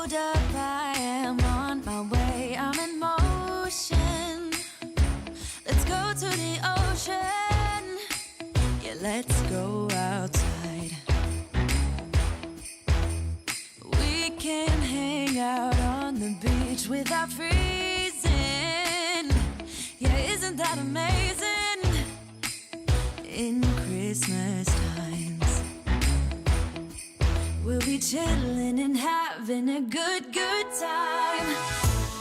Hold up, I am on my way. I'm in motion. Let's go to the ocean. Yeah, let's go outside. We can hang out on the beach without freezing. Yeah, isn't that amazing? In Christmas times, we'll be chilling and having a good time.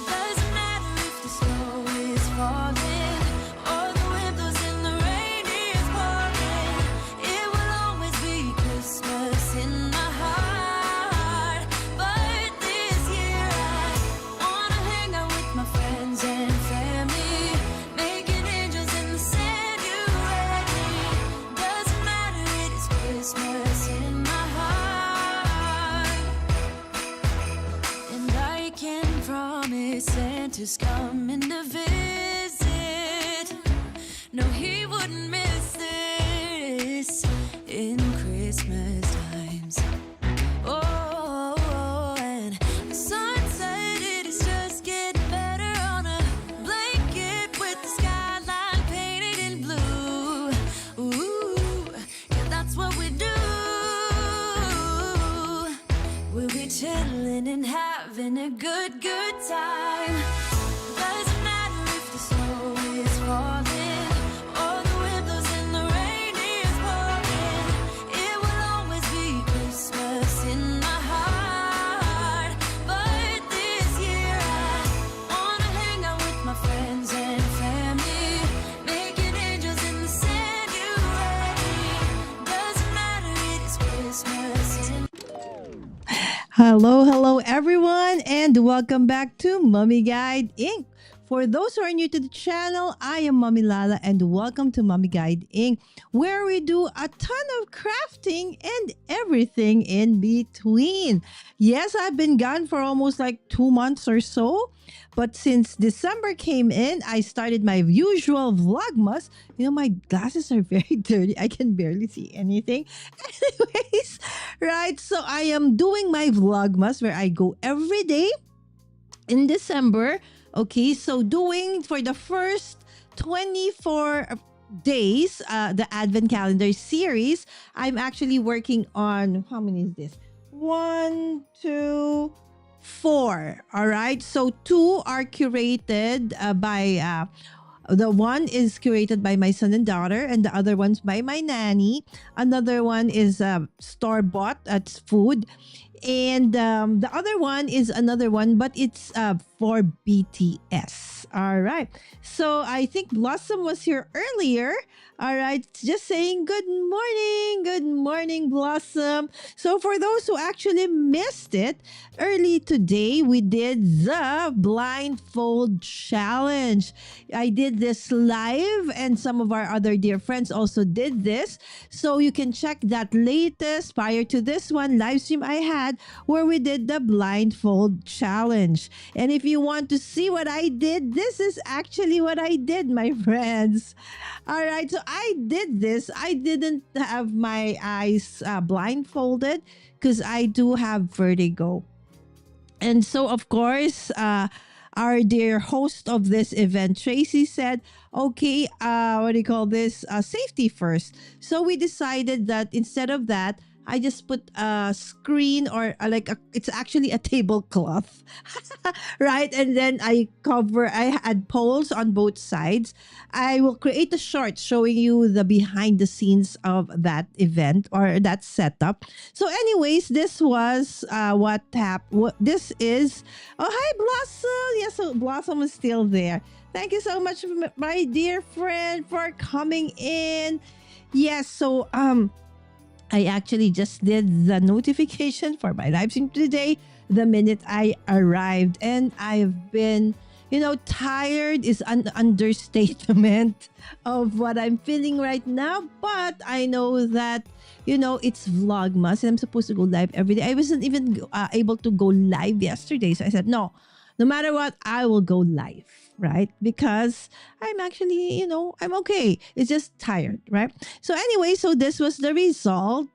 Doesn't matter if the snow is falling or the wind blows and the rain is pouring. It will always be Christmas in my heart. But this year I wanna hang out with my friends and family, making angels in the sand. You ready? Doesn't matter, it is Christmas in my heart. And I can promise Santa's coming to visit. No, he wouldn't miss this in Christmas times. Oh, and the sun said it is just getting better on a blanket with the skyline painted in blue. Ooh, yeah, that's what we do. We'll be chilling and having a good time. Doesn't matter if the snow is falling or the wind blows and the rain is pouring. It will always be Christmas in my heart. But this year I wanna hang out with my friends and family, making angels in the sand. You ready? Doesn't matter, it is Christmas in. Hello, everyone, and welcome back to Mommy Guide Inc. For those who are new to the channel, I am Mommy Lala, and welcome to Mommy Guide Inc., where we do a ton of crafting and everything in between. Yes, I've been gone for almost like 2 months or so, but since December came in, I started my usual Vlogmas. You know, my glasses are very dirty. I can barely see anything. Anyways, right, so I am doing my Vlogmas where I go every day in December. Okay, so doing for the first 24 days, the Advent Calendar series, I'm actually working on, how many is this? 1, 2, 4. All right, so 2 are curated by the one is curated by my son and daughter, and the other one's by my nanny. Another one is store-bought, that's food. And the other one is another one, but it's for BTS. All right. So I think Blossom was here earlier. All right. Just saying good morning. Good morning, Blossom. So for those who actually missed it, early today, we did the blindfold challenge. I did this live, and some of our other dear friends also did this. So you can check that latest prior to this one live stream I had, where we did the blindfold challenge. And if you want to see what I did, this is actually what I did, my friends. All right, so I did this. I didn't have my eyes blindfolded because I do have vertigo. And so, of course, our dear host of this event, Tracy, said, okay, what do you call this? Safety first. So we decided that instead of that, I just put a screen or it's actually a tablecloth, right? And then I had poles on both sides. I will create a short showing you the behind the scenes of that event or that setup. So anyways, this was what happened. This is, oh, hi, Blossom. Yes, so Blossom is still there. Thank you so much, my dear friend, for coming in. Yes, so, I actually just did the notification for my live stream today the minute I arrived, and I've been, tired is an understatement of what I'm feeling right now, but I know that, it's Vlogmas and I'm supposed to go live every day. I wasn't even able to go live yesterday, so I said, no matter what, I will go live, right? Because I'm actually, I'm okay. It's just tired, right? So anyway, so this was the result.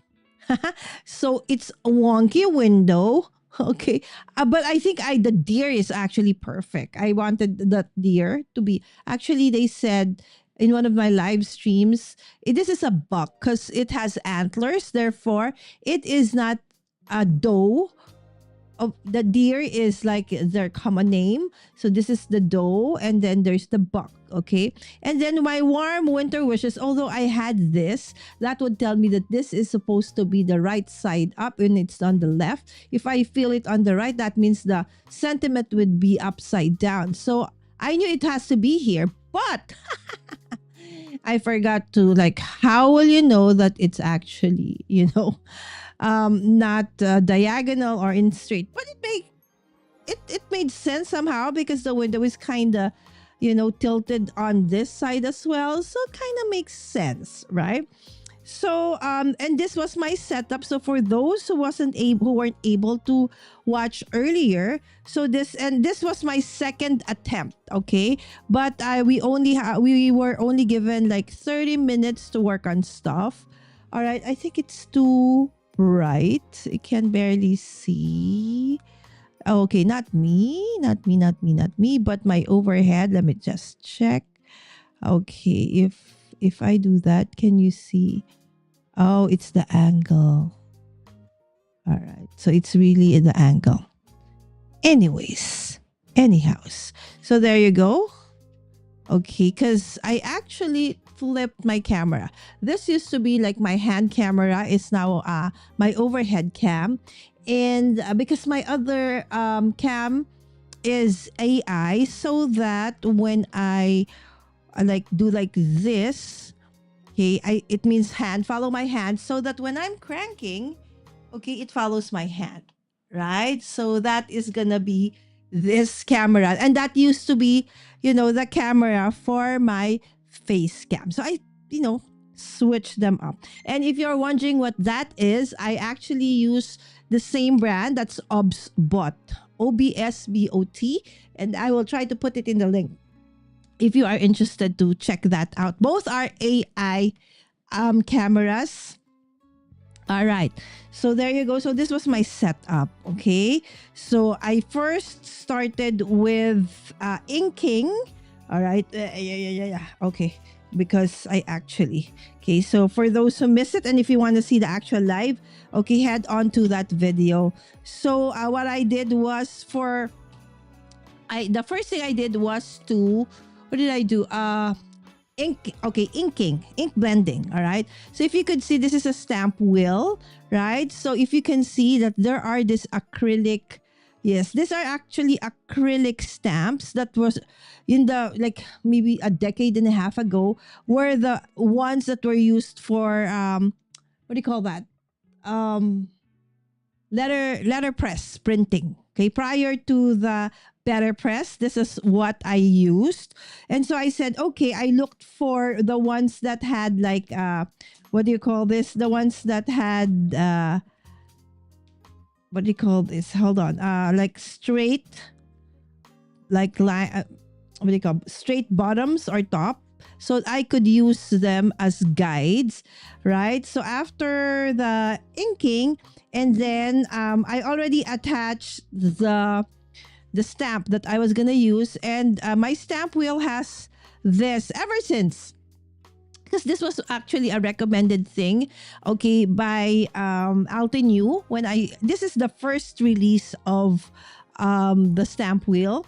So it's a wonky window. Okay. But I think the deer is actually perfect. I wanted that deer to be, actually they said in one of my live streams, this is a buck because it has antlers. Therefore, it is not a doe. The deer is like their common name. So this is the doe, and then there's the buck. Okay. And then my warm winter wishes, although I had this, that would tell me that this is supposed to be the right side up and it's on the left. If I feel it on the right, that means the sentiment would be upside down. So I knew it has to be here, but I forgot to, like, how will you know that it's actually, not diagonal or in straight? But it made sense somehow because the window is kind of, tilted on this side as well. So it kind of makes sense, right? So and this was my setup. So for those who weren't able to watch earlier, so this was my second attempt, okay? But we were only given like 30 minutes to work on stuff. All right, I think it's too bright. I can barely see. Okay, not me, but my overhead. Let me just check. Okay, if I do that, can you see? Oh, it's the angle. All right. So it's really in the angle. Anyhows. So there you go. Okay, because I actually flipped my camera. This used to be like my hand camera. It's now my overhead cam. And because my other cam is AI, so that when I like do like this, okay, it means hand, follow my hand, so that when I'm cranking, okay, it follows my hand, right? So that is gonna be this camera. And that used to be, the camera for my face cam. So I, switch them up. And if you're wondering what that is, I actually use the same brand. That's OBSBOT, OBSBOT. And I will try to put it in the link if you are interested to check that out. Both are AI cameras. All right. So there you go. So this was my setup. Okay. So I first started with inking. All right. Yeah. Okay. Because I actually. Okay. So for those who missed it, and if you want to see the actual live, okay, head on to that video. So what I did was the first thing I did was to, what did I do? Inking, ink blending. All right. So if you could see, this is a stamp wheel, right? So if you can see that there are this acrylic, yes, these are actually acrylic stamps that was in the, like, maybe a decade and a half ago, were the ones that were used for what do you call that? Letter press printing. Okay, prior to the letterpress, this is what I used. And so I said, okay, I looked for the ones that had like what do you call this? The ones that had what do you call this? Hold on. Like straight, like line, what do you call, straight bottoms or top, so I could use them as guides, right? So after the inking, and then I already attached the stamp that I was gonna use, and my stamp wheel has this ever since, because this was actually a recommended thing, okay, by Altenew. This is the first release of the stamp wheel.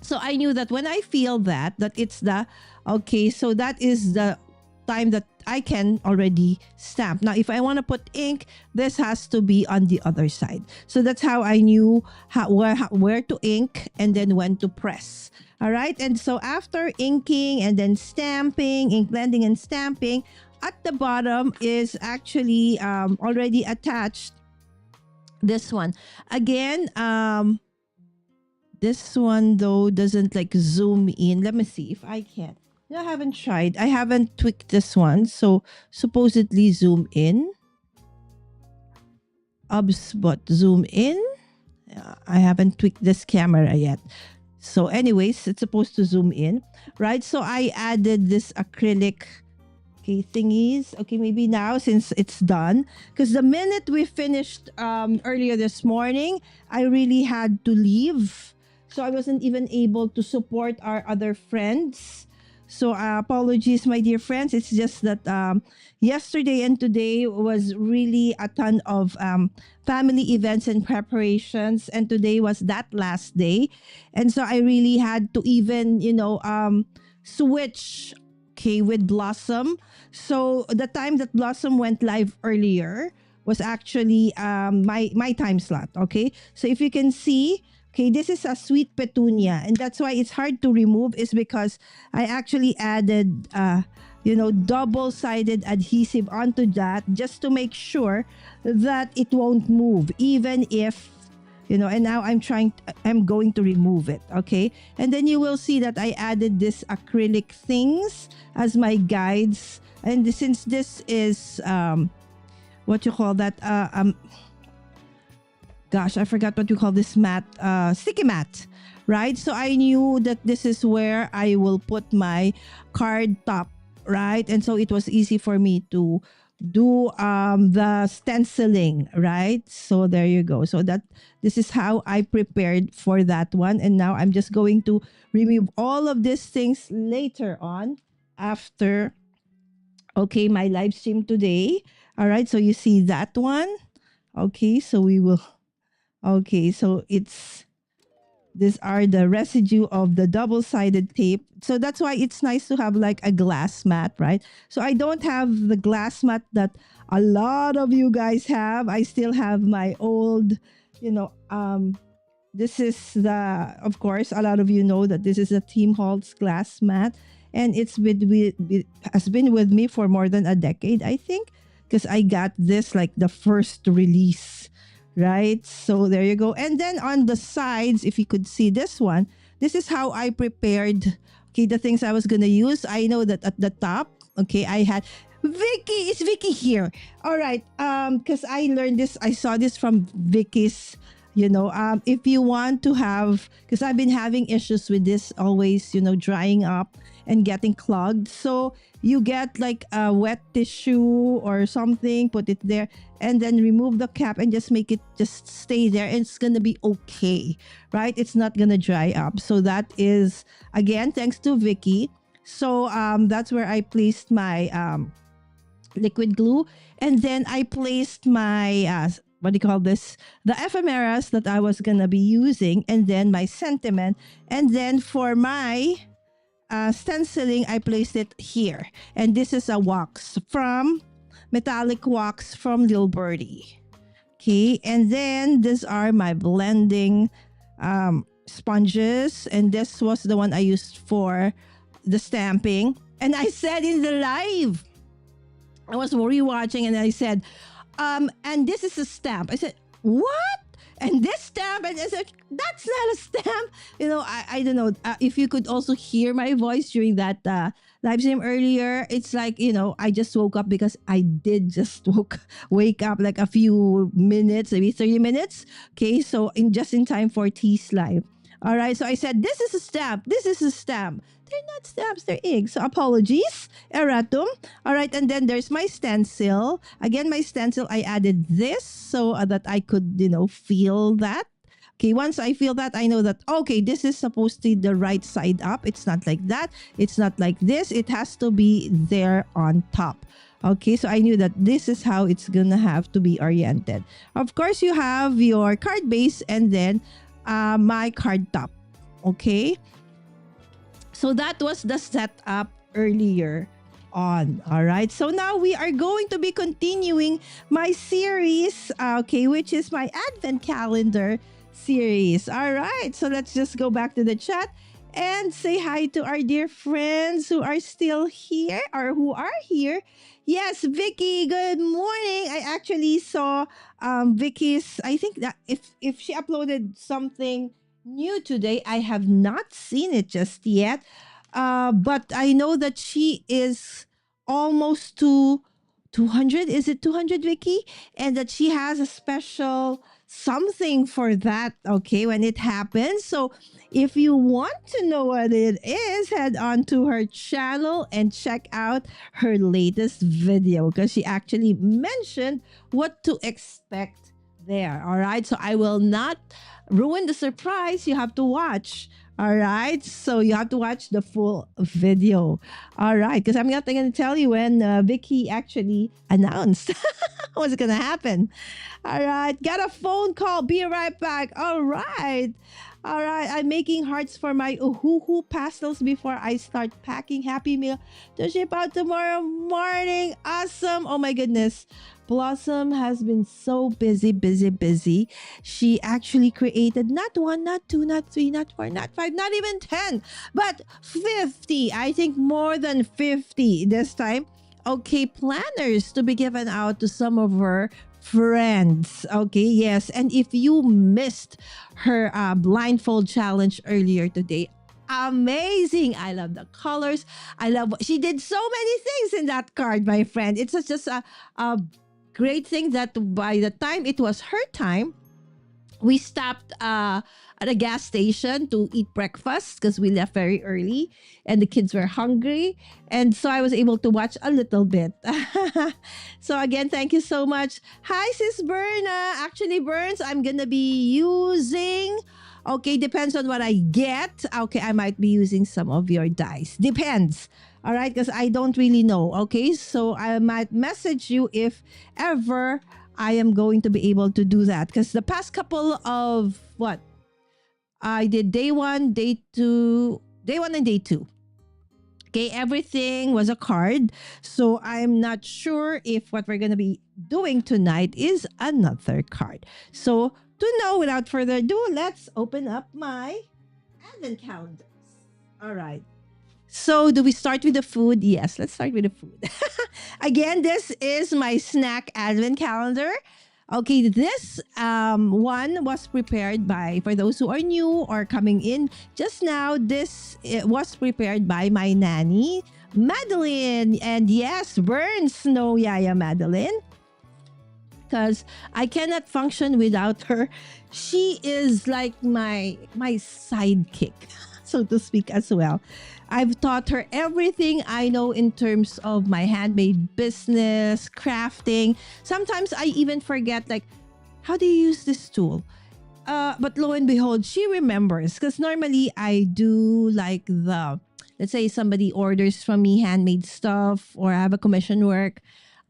So I knew that when I feel that it's okay, so that is the time that I can already stamp. Now, if I want to put ink, this has to be on the other side. So that's how I knew where to ink and then when to press. All right. And so after inking and then stamping, ink blending and stamping, at the bottom is actually already attached this one. Again, this one though doesn't like zoom in. Let me see if I can. I haven't tried. I haven't tweaked this one. So supposedly zoom in. But zoom in. I haven't tweaked this camera yet. So anyways, it's supposed to zoom in, right? So I added this acrylic okay, thingies. Okay, maybe now since it's done. Because the minute we finished earlier this morning, I really had to leave. So I wasn't even able to support our other friends. So apologies, my dear friends. It's just that yesterday and today was really a ton of family events and preparations. And today was that last day. And so I really had to even, switch, okay, with Blossom. So the time that Blossom went live earlier was actually my time slot. Okay, so if you can see, okay, this is a sweet petunia, and that's why it's hard to remove. Is because I actually added double-sided adhesive onto that just to make sure that it won't move, even if and now I'm going to remove it. Okay, and then you will see that I added this acrylic things as my guides, and since this is what you call that gosh, I forgot what you call this mat, sticky mat, right? So I knew that this is where I will put my card top, right? And so it was easy for me to do the stenciling, right? So there you go. So this is how I prepared for that one. And now I'm just going to remove all of these things later on after, okay, my live stream today. All right, so you see that one. Okay, so we will, okay, so these are the residue of the double-sided tape. So that's why it's nice to have like a glass mat, right? So I don't have the glass mat that a lot of you guys have. I still have my old, this is of course, a lot of you know that this is a Team Halt's glass mat. And has been with me for more than a decade, I think. Because I got this like the first release, right? So there you go. And then on the sides, if you could see this one, this is how I prepared, okay, the things I was gonna use. I know that at the top, okay, I had Vicky. Is Vicky here? All right. Because I learned this, I saw this from Vicky's. If you want to have, because I've been having issues with this always, drying up and getting clogged. So you get like a wet tissue or something, put it there, and then remove the cap and just make it just stay there. And it's going to be okay, right? It's not going to dry up. So that is, again, thanks to Vicky. So that's where I placed my liquid glue. And then I placed my, what do you call this? The ephemeras that I was going to be using. And then my sentiment. And then for my stenciling, I placed it here. And this is a wax from metallic wax from Lil Birdie. Okay, and then these are my blending sponges, and this was the one I used for the stamping. And I said in the live, I was rewatching, and I said, and this is a stamp. I said, what? And this stamp, and I said, that's not a stamp. I don't know if you could also hear my voice during that live stream earlier. It's like, I just woke up because I did just wake up like a few minutes, maybe 30 minutes. Okay, so in time for T's live. All right, so I said, this is a stamp. This is a stamp. They're not stamps, they're eggs. So apologies, erratum. All right, and then there's my stencil. Again, my stencil, I added this so that I could, feel that. Okay, once I feel that, I know that, okay, this is supposed to be the right side up. It's not like that. It's not like this. It has to be there on top. Okay, so I knew that this is how it's gonna have to be oriented. Of course, you have your card base and then my card top. Okay, so that was the setup earlier on. All right, so now we are going to be continuing my series, okay, which is my Advent Calendar series. All right, so let's just go back to the chat and say hi to our dear friends who are still here or who are here. Yes, Vicky, good morning. I actually saw Vicky's, I think that if she uploaded something new today, I have not seen it just yet. But I know that she is almost to 200. Is it 200, Vicky? And that she has a special something for that, okay, when it happens. So if you want to know what it is, head on to her channel and check out her latest video because she actually mentioned what to expect there. All right. So I will not ruin the surprise. You have to watch. All right. So you have to watch the full video. All right. Because I'm not going to tell you when Vicky actually announced what's going to happen. All right. Got a phone call. Be right back. All right. All right. I'm making hearts for my uhuhu pastels before I start packing Happy Meal to ship out tomorrow morning. Awesome. Oh my goodness. Blossom has been so busy. She actually created not one, not two, not three, not four, not five, not even 10, but 50. I think more than 50 this time. Okay, planners to be given out to some of her friends. Okay, yes. And if you missed her blindfold challenge earlier today, amazing. I love the colors. I love what she did, so many things in that card, my friend. It's just a great thing that by the time it was her time, we stopped at a gas station to eat breakfast because we left very early and the kids were hungry. And so I was able to watch a little bit. So again, thank you so much. Hi, Sis Berna. Actually, Burns, I'm going to be using... Okay, depends on what I get. Okay, I might be using some of your dice. Depends. All right, because I don't really know. Okay, so I might message you if ever I am going to be able to do that. Because the past couple of what? I did day 1, day 2, day 1 and day 2. Okay, everything was a card. So I'm not sure if what we're going to be doing tonight is another card. So to know, without further ado, let's open up my Advent calendars. All right. So do we start with the food? Yes, let's start with the food. Again, this is my snack Advent calendar. Okay, this one was prepared by, for those who are new or coming in just now, it was prepared by my nanny, Madeline. And yes, Burns, no Yaya Madeline. Because I cannot function without her. She is like my sidekick, so to speak, as well. I've taught her everything I know in terms of my handmade business, crafting. Sometimes I even forget, like, how do you use this tool? But lo and behold, she remembers. Because normally I do like let's say somebody orders from me handmade stuff or I have a commission work.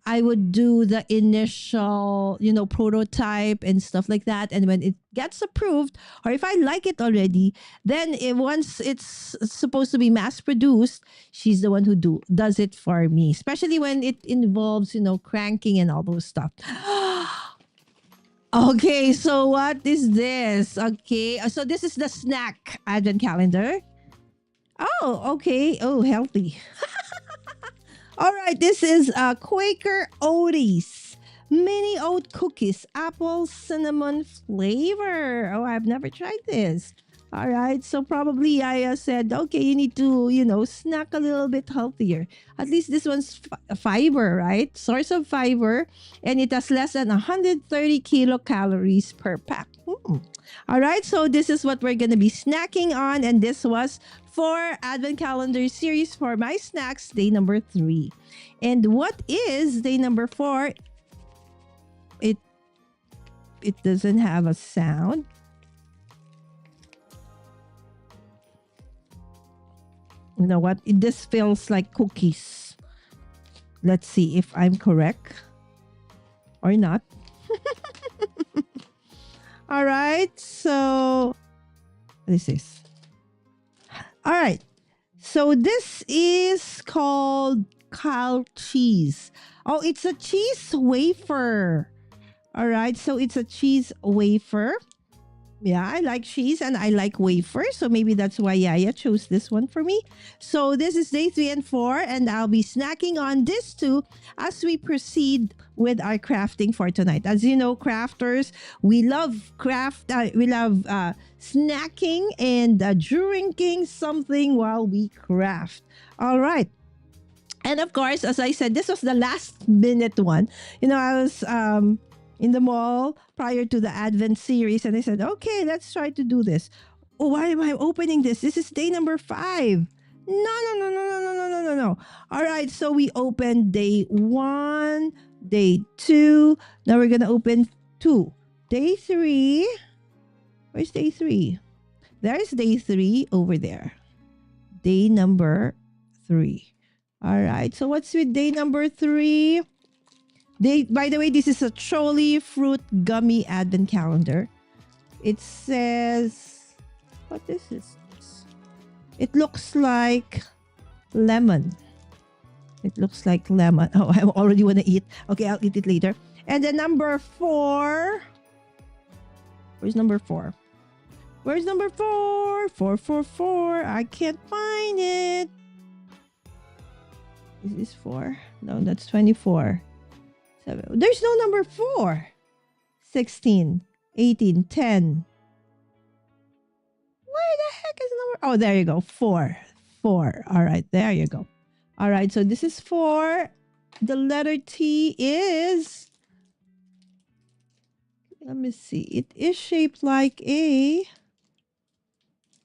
I would do the initial, prototype and stuff like that. And when it gets approved, or if I like it already, then once it's supposed to be mass produced, she's the one who does it for me. Especially when it involves, cranking and all those stuff. Okay, so what is this? Okay, so this is the snack Advent calendar. Oh, okay. Oh, healthy. All right, this is Quaker Oaties mini oat cookies, apple cinnamon flavor. Oh, I've never tried this. All right, so probably I said, okay, you need to, snack a little bit healthier. At least this one's fiber, right? Source of fiber, and it has less than 130 kilocalories per pack. All right, so this is what we're going to be snacking on, and this was for Advent Calendar series for my snacks, day number 3. And what is day number 4? It doesn't have a sound. You know what? This feels like cookies. Let's see if I'm correct or not. All right, so this is. All right, so this is called Kyle cheese. Oh, it's a cheese wafer. All right, so it's a cheese wafer. Yeah, I like cheese and I like wafers. So maybe that's why Yaya chose this one for me. So this is day 3 and 4. And I'll be snacking on this too as we proceed with our crafting for tonight. As you know, crafters, we love snacking and drinking something while we craft. All right. And of course, as I said, this was the last minute one. I was... in the mall prior to the Advent series, and I said, okay, let's try to do this. Oh, why am I opening this? This is day number 5. No. All right, so we opened day 1, day 2. Now we're gonna open 2. Day 3. Where's day 3? There's day 3 over there. Day number 3. All right, so what's with day number 3? By the way, this is a trolley fruit gummy advent calendar. It says, what is this? It looks like lemon. It looks like lemon. Oh, I already want to eat. Okay, I'll eat it later. And then number 4. Where's number 4? Where's number 4? 4. I can't find it. Is this 4? No, that's 24. 7. There's no number 4. 16, 18, 10. Where the heck is number? Oh, there you go. 4. All right, there you go. All right, so this is 4. The letter T is, let me see. It is shaped like a,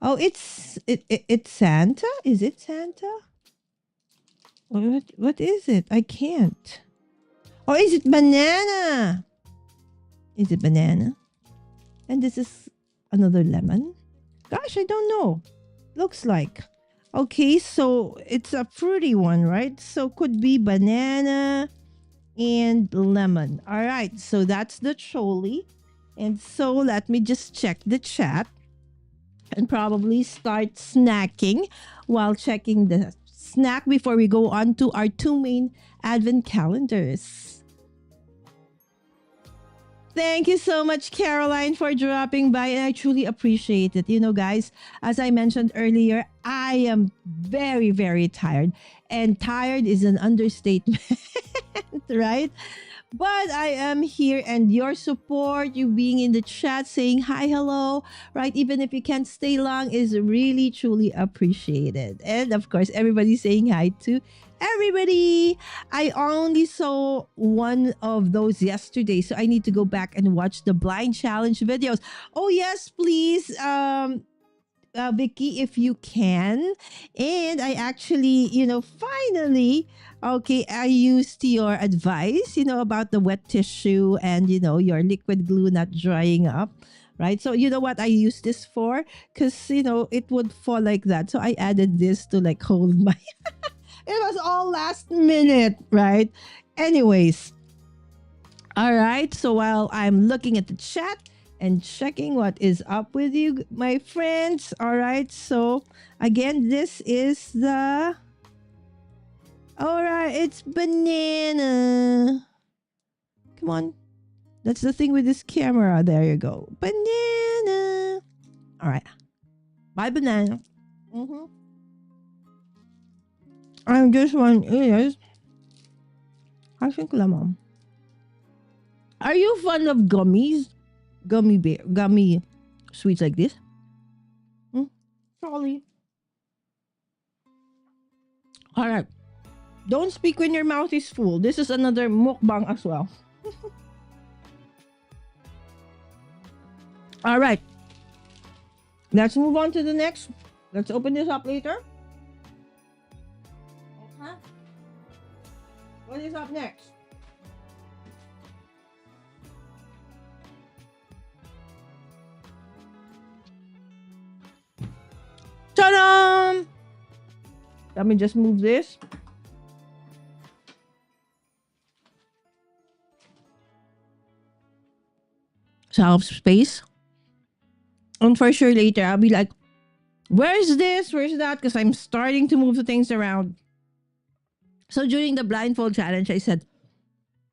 oh, it's Santa? Is it Santa? What is it? I can't. Oh, is it banana? Is it banana? And this is another lemon. Gosh, I don't know. Looks like. Okay, so it's a fruity one, right? So could be banana and lemon. All right, so that's the trolley. And so let me just check the chat and probably start snacking while checking the snack before we go on to our 2 main advent calendars. Thank you so much, Caroline, for dropping by, and I truly appreciate it. You know, guys, as I mentioned earlier, I am very, very tired, and tired is an understatement, right? But I am here, and your support, you being in the chat, saying hi, hello, right? Even if you can't stay long, is really, truly appreciated. And of course, everybody saying hi to everybody. I only saw one of those yesterday, so I need to go back and watch the blind challenge videos. Oh yes, please, Vicky, if you can. And I actually, finally, okay, I used your advice, about the wet tissue and, your liquid glue not drying up. Right. So you know what I use this for? Because, it would fall like that. So I added this to like hold my... It was all last minute, right? Anyways. All right. So while I'm looking at the chat and checking what is up with you, my friends. All right. So again, this is the... All right. It's banana. Come on. That's the thing with this camera. There you go. Banana. All right. Bye, banana. And this one is, I think, lemon. Are you fond of gummies? Gummy sweets like this? Sorry. All right. Don't speak when your mouth is full. This is another mukbang as well. All right. Let's move on to the next. Let's open this up later. What is up next? Ta-da! Let me just move this. Self space. And for sure later, I'll be like, where's this? Where's that? Because I'm starting to move the things around. So during the blindfold challenge, I said,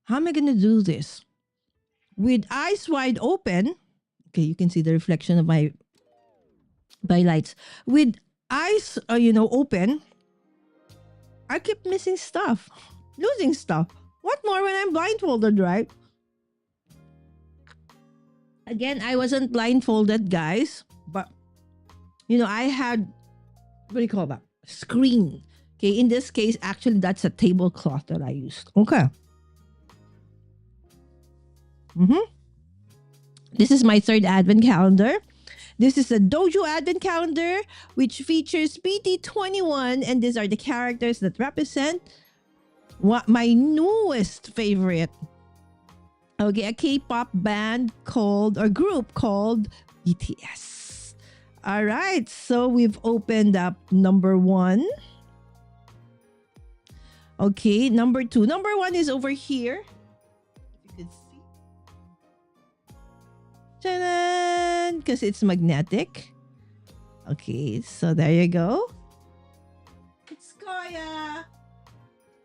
how am I going to do this? With eyes wide open. Okay, you can see the reflection of my lights. With eyes, open, I keep missing stuff, losing stuff. What more when I'm blindfolded, right? Again, I wasn't blindfolded, guys. But, I had, what do you call that? Screen. Okay, in this case, actually, that's a tablecloth that I used. Okay. Mhm. This is my third Advent calendar. This is a Dojo Advent Calendar, which features BT21, and these are the characters that represent my newest favorite. Okay, a K-pop band called, or group called BTS. All right, so we've opened up number 1. Okay, number 2. Number 1 is over here. If you could see. Ta-da! Because it's magnetic. Okay, so there you go. It's Koya.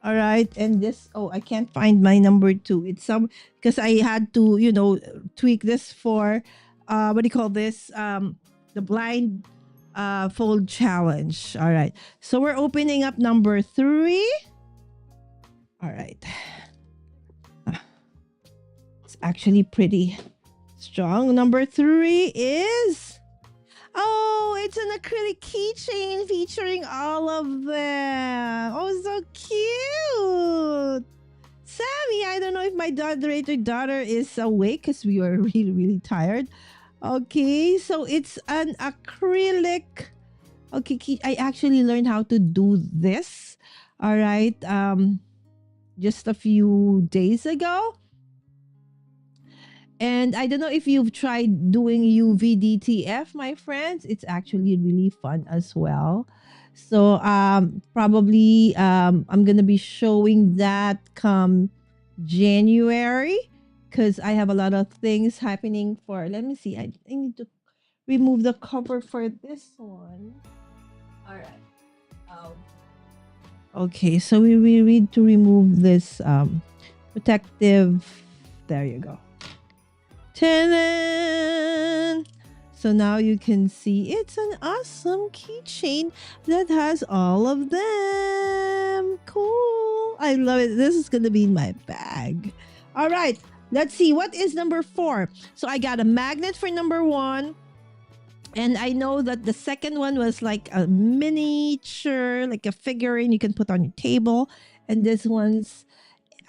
All right, and this, oh, I can't find my number 2. It's some, because I had to, tweak this for, what do you call this? The blind fold challenge. All right, so we're opening up number 3. All right. It's actually pretty strong. Number 3 is, oh, it's an acrylic keychain featuring all of them. Oh, so cute. Sammy, I don't know if my daughter is awake because we were really, really tired. Okay, so it's an acrylic. Okay, I actually learned how to do this. All right. Just a few days ago. And I don't know if you've tried doing UVDTF, my friends. It's actually really fun as well. So probably I'm gonna be showing that come January, because I have a lot of things happening for. Let me see. I need to remove the cover for this one. All right. Okay, so we need to remove this protective. There you go. Ta-da! So now you can see it's an awesome keychain that has all of them. Cool. I love it. This is going to be in my bag. All right. Let's see. What is number 4? So I got a magnet for number 1. And I know that the second one was like a miniature, like a figurine you can put on your table. And this one's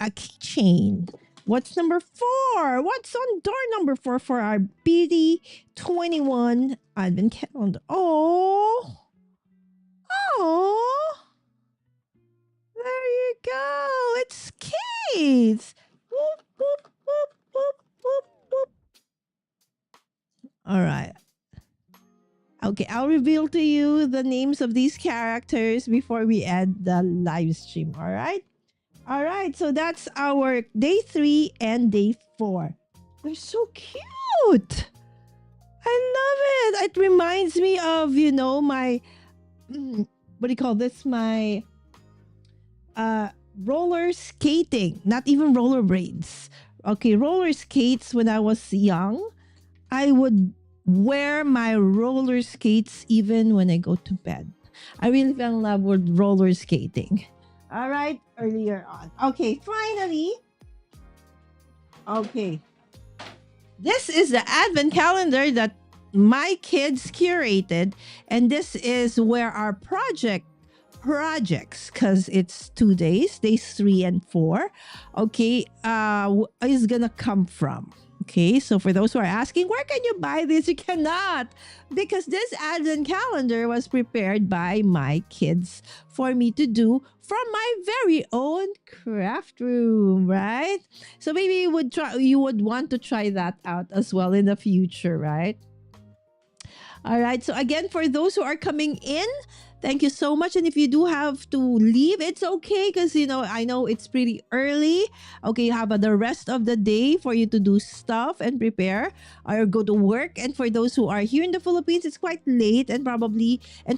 a keychain. What's number 4? What's on door number 4 for our BD21 Advent Calendar? Oh. Oh. There you go. It's Kate. Whoop, whoop, whoop, whoop, whoop, whoop. All right. Okay, I'll reveal to you the names of these characters before we end the live stream. All right? All right, so that's our day 3 and day 4. They're so cute. I love it. It reminds me of, my, what do you call this? My roller skating, not even roller braids. Okay, roller skates when I was young. I would wear my roller skates even when I go to bed. I really fell in love with roller skating. All right, earlier on. Okay, finally. Okay. This is the Advent calendar that my kids curated. And this is where our projects, because it's 2 days, days 3 and 4, okay, is going to come from. Okay, so for those who are asking, where can you buy this? You cannot, because this Advent calendar was prepared by my kids for me to do from my very own craft room, right? So maybe you would want to try that out as well in the future, right? All right, so again, for those who are coming in, thank you so much. And if you do have to leave, it's okay, because, I know it's pretty early. Okay, you have the rest of the day for you to do stuff and prepare or go to work. And for those who are here in the Philippines, it's quite late and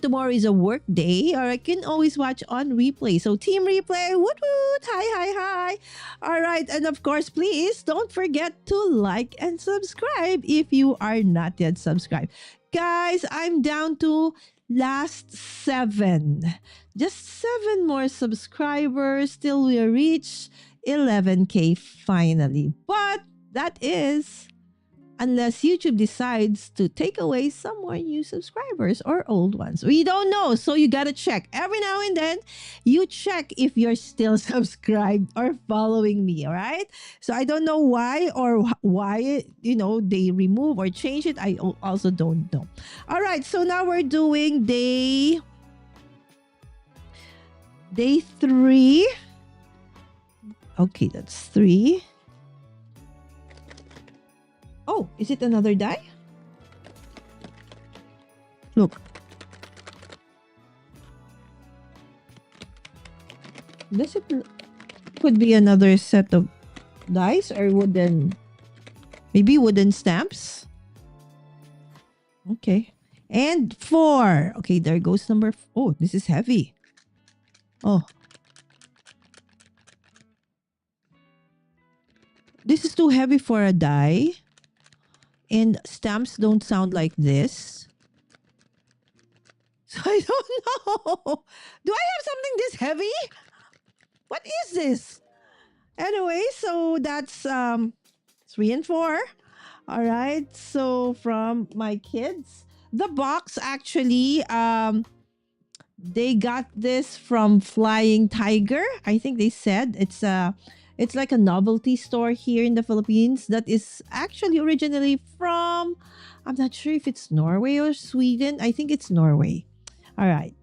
tomorrow is a work day, or I can always watch on replay. So team replay, woot woot, hi. All right, and of course, please don't forget to like and subscribe if you are not yet subscribed. Guys, I'm down to last 7. Just 7 more subscribers till we reach 11K finally. But that is unless YouTube decides to take away some more new subscribers or old ones. We don't know. So you got to check. Every now and then, you check if you're still subscribed or following me. All right. So I don't know why or why, they remove or change it. I also don't know. All right. So now we're doing day 3. Okay, that's 3. Oh, is it another die? Look. This could be another set of dice or maybe wooden stamps. Okay. And 4. Okay, there goes number. Oh, this is heavy. Oh. This is too heavy for a die. And stamps don't sound like this. So I don't know. Do I have something this heavy? What is this? Anyway, so that's 3 and 4. All right. So from my kids, the box actually they got this from Flying Tiger. I think they said it's like a novelty store here in the Philippines that is actually originally from, I'm not sure if it's Norway or Sweden. I think it's Norway. All right.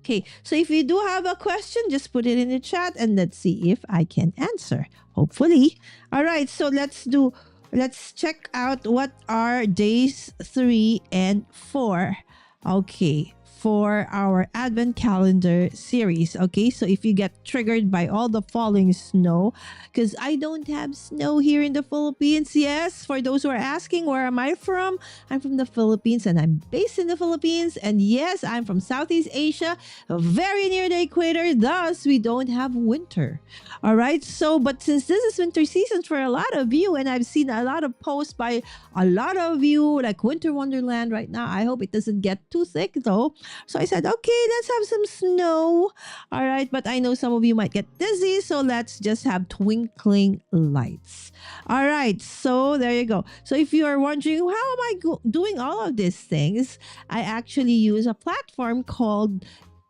Okay, so if you do have a question, just put it in the chat and let's see if I can answer. Hopefully. All right, so let's check out what are days 3 and 4. Okay, for our Advent Calendar series. Okay, so if you get triggered by all the falling snow, because I don't have snow here in the Philippines. Yes, for those who are asking, where am I from? I'm from the Philippines and I'm based in the Philippines. And yes, I'm from Southeast Asia, very near the equator. Thus, we don't have winter. All right, so but since this is winter season for a lot of you, and I've seen a lot of posts by a lot of you, like Winter Wonderland right now. I hope it doesn't get too thick though. So I said, okay, let's have some snow. All right. But I know some of you might get dizzy. So let's just have twinkling lights. All right. So there you go. So if you are wondering, how am I doing all of these things? I actually use a platform called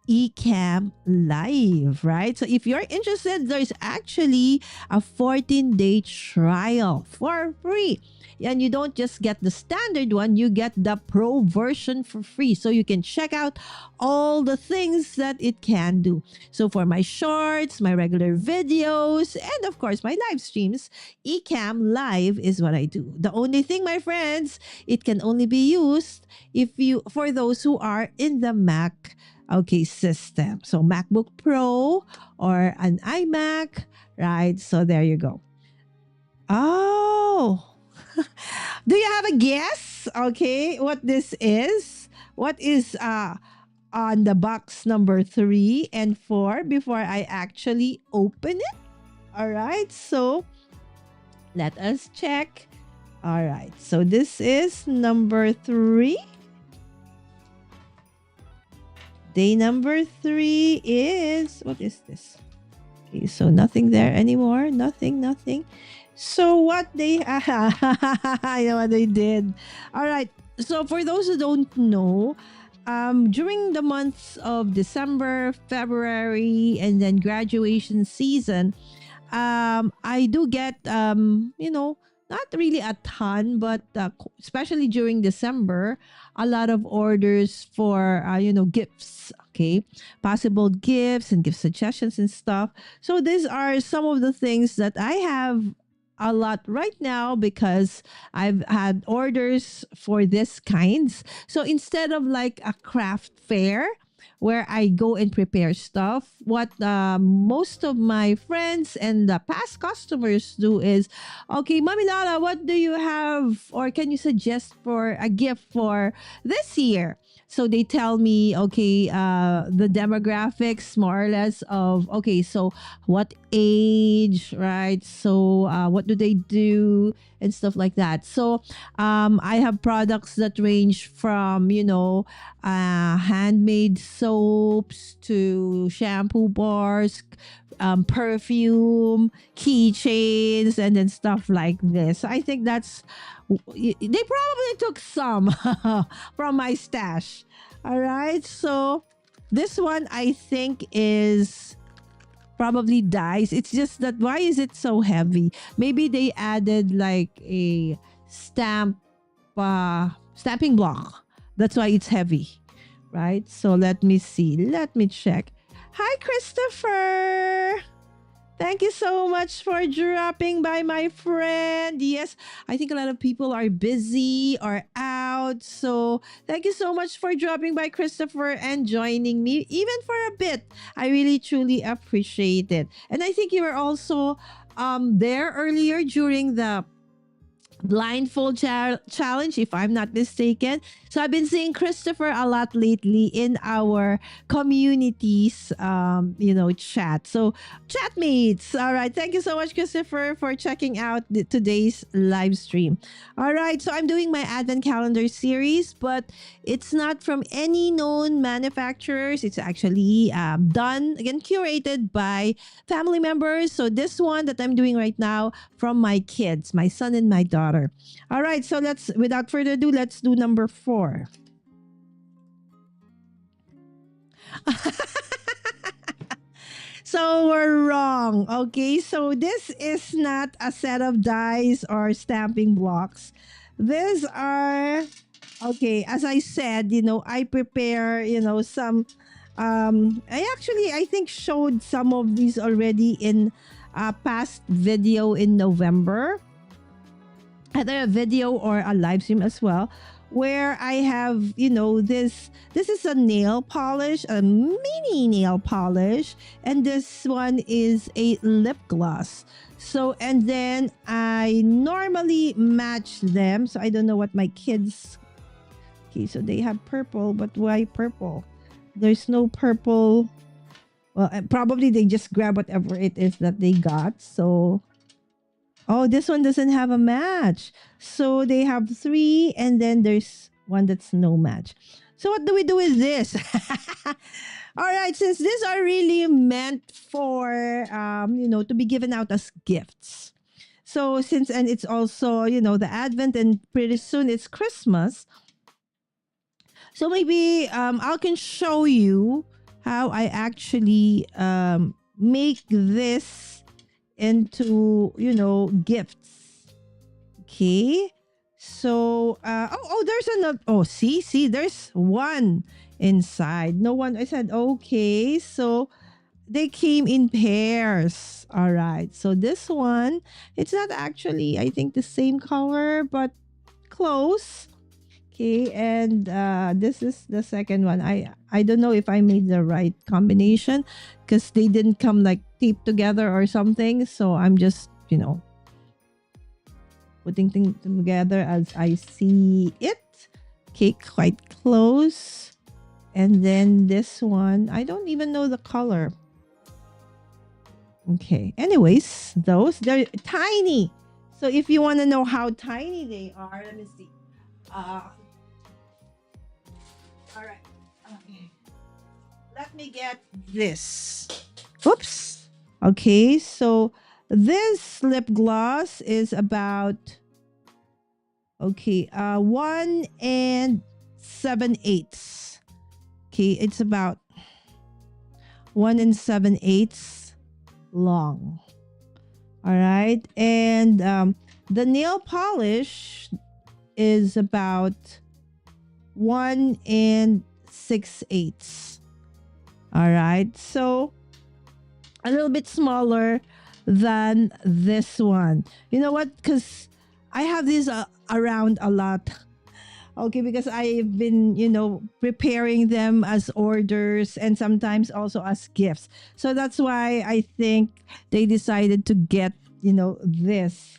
Ecamm Live, right? So if you're interested, there's actually a 14-day trial for free. And you don't just get the standard one, you get the pro version for free. So you can check out all the things that it can do. So for my shorts, my regular videos, and of course my live streams, Ecamm Live is what I do. The only thing, my friends, it can only be used for those who are in the Mac system. So MacBook Pro or an iMac, right? So there you go. Oh. Do you have a guess? Okay, what this is? What is on the box number 3 and 4 before I actually open it? All right, so let us check. All right, so this is number 3. Day number 3 is, what is this? Okay, so nothing there anymore. Nothing. So what I know what they did. All right. So for those who don't know, during the months of December, February, and then graduation season, I do get, not really a ton, but especially during December, a lot of orders for, gifts, okay? Possible gifts and gift suggestions and stuff. So these are some of the things that I have a lot right now because I've had orders for this kinds. So instead of like a craft fair where I go and prepare stuff, what most of my friends and the past customers do is, okay, Mami Lala, what do you have or can you suggest for a gift for this year? So they tell me, okay, the demographics more or less of, okay, so what age, right? So what do they do and stuff like that. So I have products that range from, handmade soaps to shampoo bars, perfume, keychains, and then stuff like this. So I think they probably took some from my stash. All right. So this one I think is probably dies. It's just that why is it so heavy? Maybe they added like a stamping block. That's why it's heavy, right? So let me see. Let me check. Hi, Christopher. Thank you so much for dropping by, my friend. Yes, I think a lot of people are busy or out. So thank you so much for dropping by, Christopher, and joining me, even for a bit. I really, truly appreciate it. And I think you were also there earlier during the blindfold challenge, if I'm not mistaken. So I've been seeing Christopher a lot lately in our communities chat. So chatmates, all right, thank you so much, Christopher, for checking out today's live stream. All right, so I'm doing my Advent Calendar series, but it's not from any known manufacturers. It's actually done, again, curated by family members. So this one that I'm doing right now from my kids, my son and my daughter. All right, so without further ado, let's do number 4. So we're wrong. Okay, so this is not a set of dies or stamping blocks. These are, okay, as I said, I prepare, some, I think showed some of these already in a past video in November. Either a video or a live stream as well, where I have, this is a nail polish, a mini nail polish, and this one is a lip gloss. So, and then I normally match them. So I don't know what my kids, okay, so they have purple, but why purple? There's no purple. Well, probably they just grab whatever it is that they got. So, oh, this one doesn't have a match. So they have 3, and then there's one that's no match. So what do we do with this? All right, since these are really meant for, to be given out as gifts. So and it's also, the Advent, and pretty soon it's Christmas. So maybe I can show you how I actually make this into, gifts. Okay. So, there's another. Oh, see, there's one inside. No one. I said, okay. So they came in pairs. All right. So this one, it's not actually, I think, the same color, but close. Okay, and this is the second one. I don't know if I made the right combination because they didn't come like taped together or something. So I'm just, putting things together as I see it. Okay, quite close. And then this one, I don't even know the color. Okay, anyways, they're tiny. So if you want to know how tiny they are, let me see. All right. Okay. Let me get this. Oops. Okay. So this lip gloss is about 1 7/8. Okay, it's about 1 7/8 long. All right, and the nail polish is about 1 6/8. All right, so a little bit smaller than this one. You know what? Because I have these around a lot. Okay, because I've been, preparing them as orders and sometimes also as gifts. So that's why I think they decided to get, this.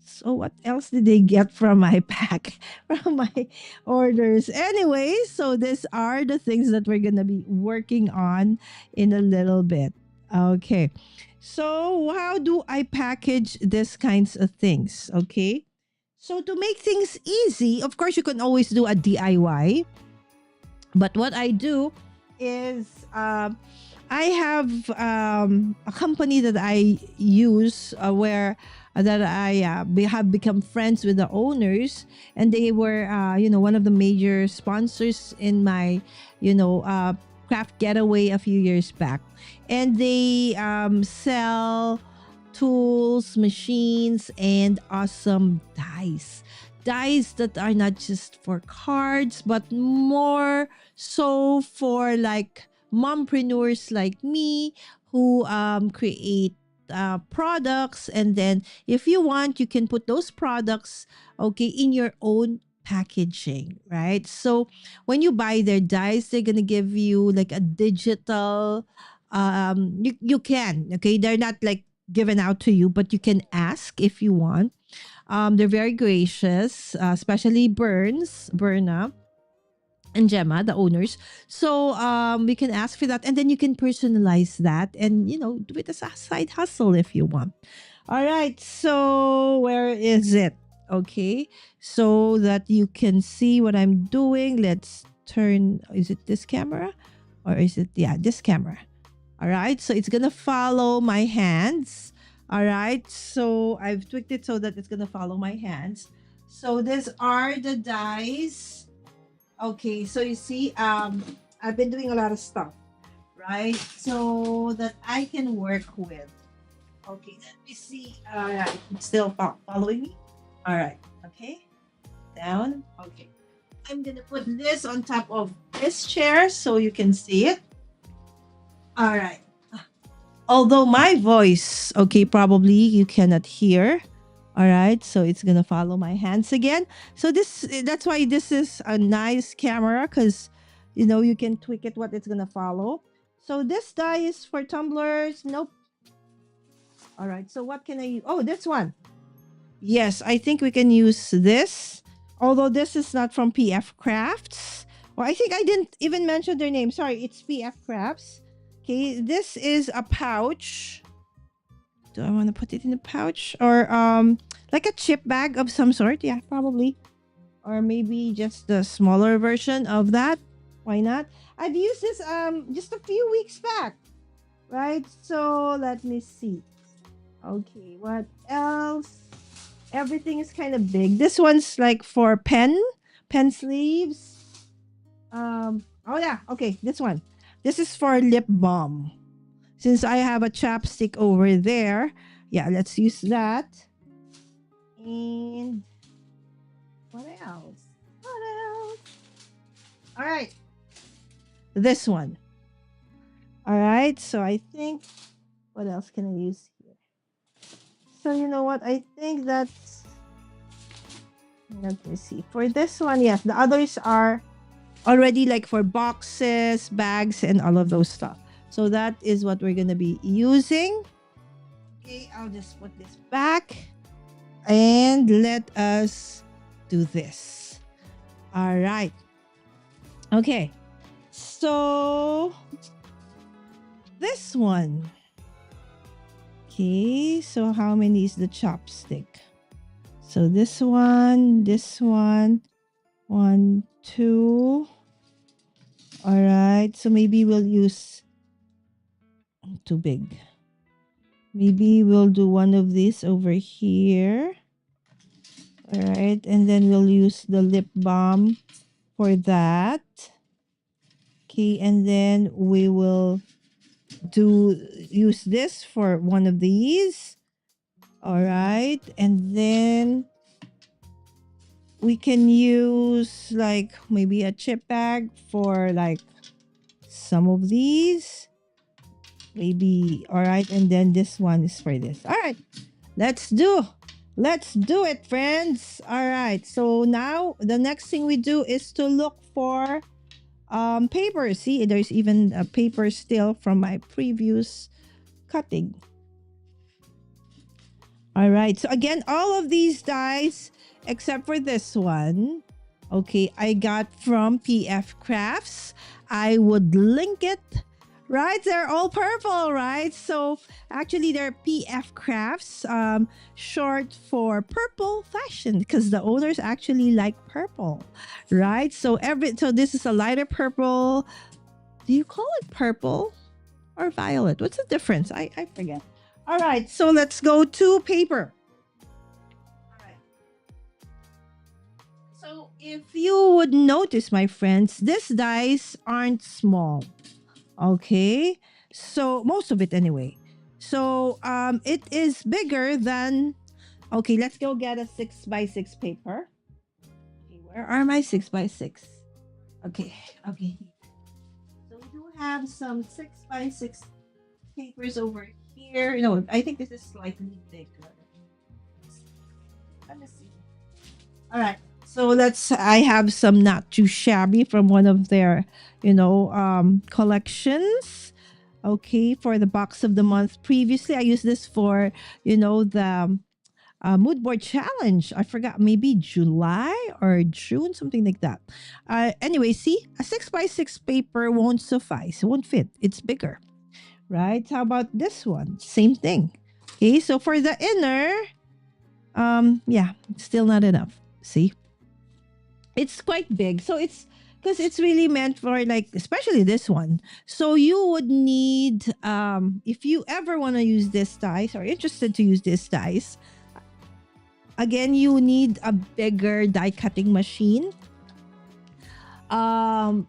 So what else did they get from my pack, from my orders? Anyway, so these are the things that we're going to be working on in a little bit. Okay. So how do I package these kinds of things? Okay. So to make things easy, of course, you can always do a DIY. But what I do is I have a company that I use where that I have become friends with the owners, and they were one of the major sponsors in my craft getaway a few years back, and they sell tools, machines, and awesome dies. Dies that are not just for cards, but more so for like mompreneurs like me who create products, and then if you want, you can put those products in your own packaging, right? So when you buy their dies, they're gonna give you like a digital you can, they're not like given out to you, but you can ask if you want. They're very gracious, especially Berna and Gemma, the owners. So we can ask for that, and then you can personalize that, and do it as a side hustle if you want. All right. So where is it? Okay. So that you can see what I'm doing. Let's turn. Is it this camera, or is it this camera? All right. So it's gonna follow my hands. All right. So I've tweaked it so that it's gonna follow my hands. So these are the dies. Okay, so you see, I've been doing a lot of stuff, right? So that I can work with. Okay, let me see. All right, it's still following me. All right, okay, down. Okay, I'm gonna put this on top of this chair so you can see it. All right. Although my voice, probably you cannot hear. All right, so it's gonna follow my hands again. So that's why this is a nice camera, because you can tweak it what it's gonna follow. So this die is for tumblers. Nope. All right, so what can I use? Oh, this one. Yes, I think we can use this. Although this is not from PF Crafts. Well, I think I didn't even mention their name. Sorry, it's PF Crafts. Okay, this is a pouch. Do I want to put it in a pouch, or like a chip bag of some sort? Yeah, probably. Or maybe just the smaller version of that. Why not? I've used this just a few weeks back. Right? So let me see. Okay, what else? Everything is kind of big. This one's like for pen sleeves. Oh yeah, okay, this one. This is for lip balm. Since I have a chapstick over there, yeah, let's use that. And what else? What else? All right. This one. All right. So I think, what else can I use here? So you know what? I think that's, let me see. For this one, yes, the others are already like for boxes, bags, and all of those stuff. So that is what we're going to be using. Okay, I'll just put this back and let us do this. All right. Okay. So this one. Okay, so how many is the chopstick? So this one, 1, 2. All right, so maybe we'll use too big. Maybe we'll do one of these over here. All right, and then we'll use the lip balm for that. Okay, and then we will use this for one of these. All right, and then we can use like maybe a chip bag for like some of these. Maybe. All right, and then this one is for this. All right, let's do it, friends. All right, so now the next thing we do is to look for paper. See, there's even a paper still from my previous cutting. All right, so again, all of these dies except for this one, okay, I got from PF Crafts. I would link it. Right, they're all purple, right? So actually they're PF Crafts, short for purple fashion, because the owners actually like purple, right? So this is a lighter purple. Do you call it purple or violet. What's the difference? I forget. All right, so let's go to paper. All right. So if you would notice, my friends, these dies aren't small. Okay, so most of it anyway. So it is bigger than. Okay, let's go get a 6x6 paper. Okay, where are my 6x6? Okay, okay. So we do have some 6x6 papers over here. No, I think this is slightly bigger. Let me see. All right. So I have some not too shabby from one of their, collections. Okay, for the box of the month. Previously, I used this for, the mood board challenge. I forgot, maybe July or June, something like that. Anyway, see, a 6x6 paper won't suffice. It won't fit. It's bigger, right? How about this one? Same thing. Okay, so for the inner, yeah, still not enough. See, it's quite big. So it's because it's really meant for, like, especially this one. So you would need, if you ever want to use this dies or interested to use this dies, again, you need a bigger die cutting machine. And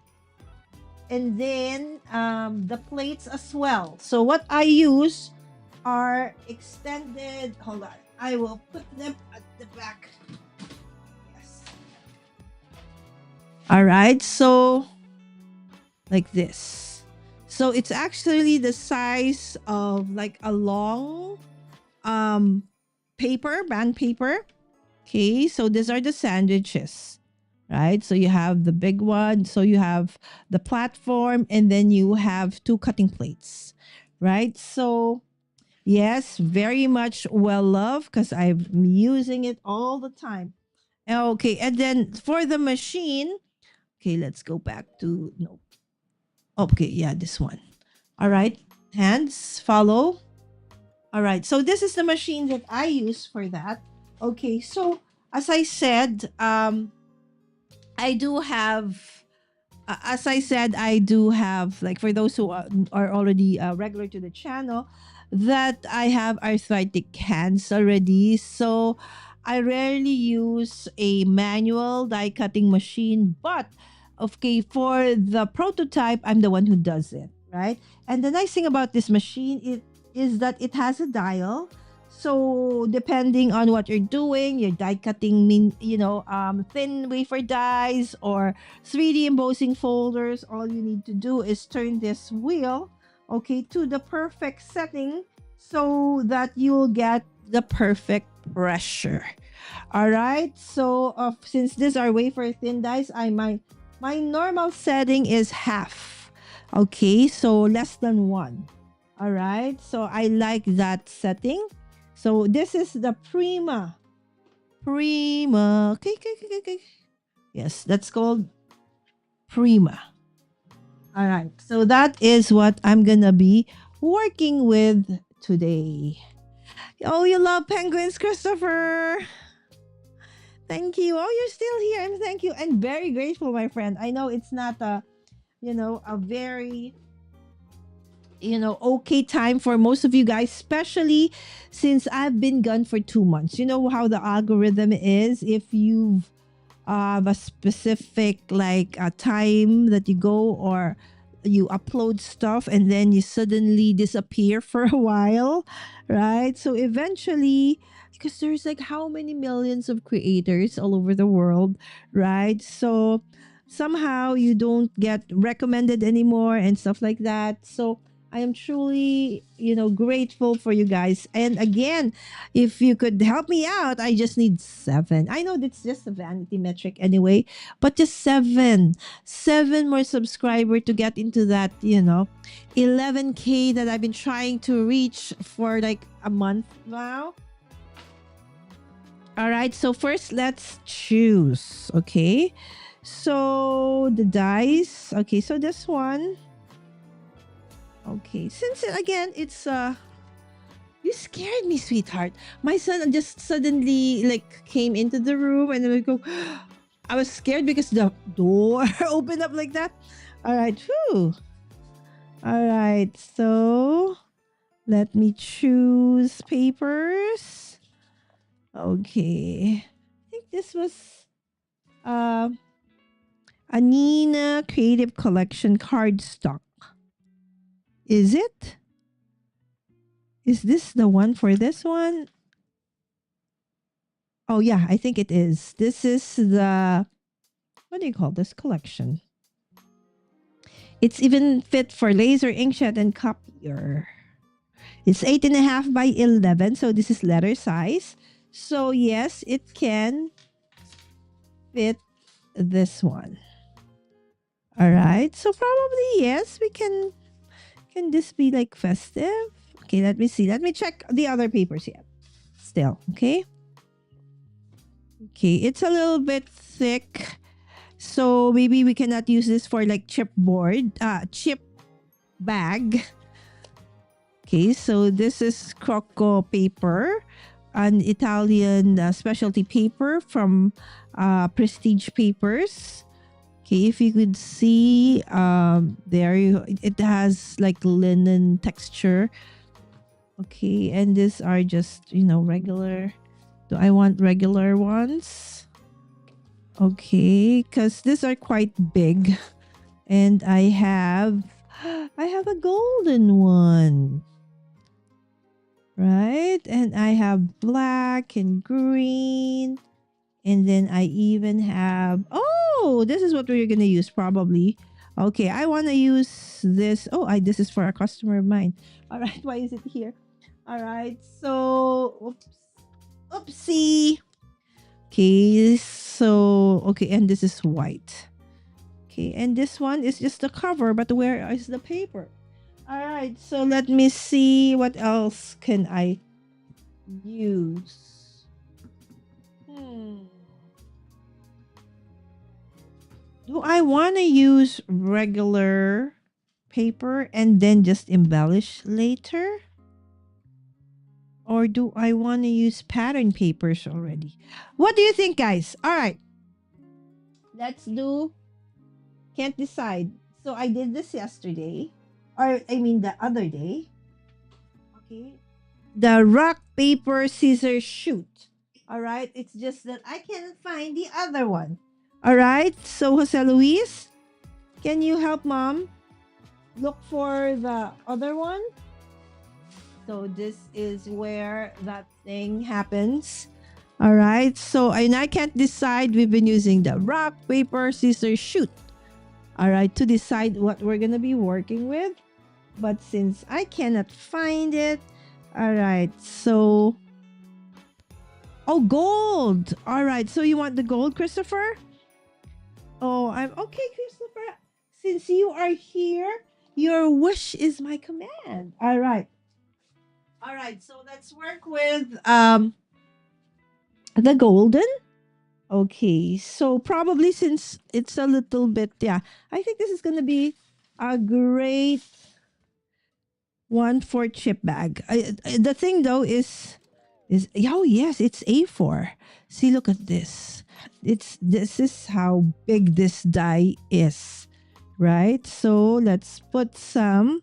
then the plates as well. So what I use are extended. Hold on, I will put them at the back. Yes. All right, so like this. So it's actually the size of like a long paper, band paper. Okay, so these are the sandwiches, right? So you have the big one, so you have the platform, and then you have two cutting plates, right? So yes, very much well loved because I'm using it all the time. Okay, and then for the machine, okay, let's go back to no. Okay, yeah, this one. All right, hands follow. All right, so this is the machine that I use for that. Okay, so as I said, I do have, like, for those who are already regular to the channel, that I have arthritic hands already. So I rarely use a manual die cutting machine, but okay, for the prototype, I'm the one who does it, right? And the nice thing about this machine is that it has a dial. So depending on what you're doing, your die cutting, thin wafer dies or 3D embossing folders, all you need to do is turn this wheel, okay, to the perfect setting so that you'll get the perfect pressure. All right. So since these are wafer thin dies, my normal setting is half. Okay, so less than 1. All right. So I like that setting. So this is the Prima. Okay. Yes, that's called Prima. All right. So that is what I'm going to be working with today. Oh, you love penguins, Christopher. Thank you. Oh, you're still here. And thank you. And very grateful, my friend. I know it's not a very okay time for most of you guys, especially since I've been gone for 2 months. You know how the algorithm is. If you've a specific, like, a time that you go or you upload stuff and then you suddenly disappear for a while, right? So eventually, because there's like how many millions of creators all over the world, right? So somehow you don't get recommended anymore and stuff like that. So I am truly, grateful for you guys. And again, if you could help me out, I just need 7. I know that's just a vanity metric anyway, but just 7 more subscribers to get into that, 11K that I've been trying to reach for like a month now. All right. So first, let's choose. Okay. So the dice. Okay. So this one. Okay, since again it's you scared me, sweetheart. My son just suddenly like came into the room and then I go, I was scared because the door opened up like that. All right, whew. All right, so let me choose papers. Okay. I think this was uh, a Nina Creative Collection cardstock. Is it? Is this the one for this one? Oh, yeah, I think it is. This is the, what do you call this collection? It's even fit for laser, inkjet, and copier. It's 8.5 by 11, so this is letter size. So yes, it can fit this one. All right. So probably yes, we can. Can this be like festive? Okay, let me see. Let me check the other papers yet. Still, okay. Okay, it's a little bit thick, so maybe we cannot use this for like chip bag. Okay, so this is croco paper, an Italian specialty paper from Prestige Papers. Okay, if you could see, it has like linen texture. Okay, and these are just, regular. Do I want regular ones? Okay, because these are quite big. And I have a golden one. Right? And I have black and green. And then I even have, oh, this is what we're going to use probably. Okay, I want to use this. Oh, this is for a customer of mine. All right, why is it here? All right, so, oopsie. Okay, so, okay, and this is white. Okay, and this one is just the cover, but where is the paper? All right, so let me see what else can I use. Do I want to use regular paper and then just embellish later? Or do I want to use pattern papers already? What do you think, guys? All right. Let's do. Can't decide. So I did this yesterday. Or, I mean, the other day. Okay. The rock, paper, scissors, shoot. All right. It's just that I can't find the other one. All right. So, Jose Luis, can you help mom look for the other one? So this is where that thing happens. All right. So, and I can't decide. We've been using the rock, paper, scissors, shoot. All right. To decide what we're going to be working with. But since I cannot find it. All right. So, oh, gold. All right. So you want the gold, Christopher? Oh, I'm okay, Christopher. Since you are here, your wish is my command. All right. All right. So let's work with the golden. Okay. So probably since it's a little bit, yeah, I think this is going to be a great one for chip bag. The thing though is oh yes, it's A4. See, look at this. This is how big this die is, right? So let's put some.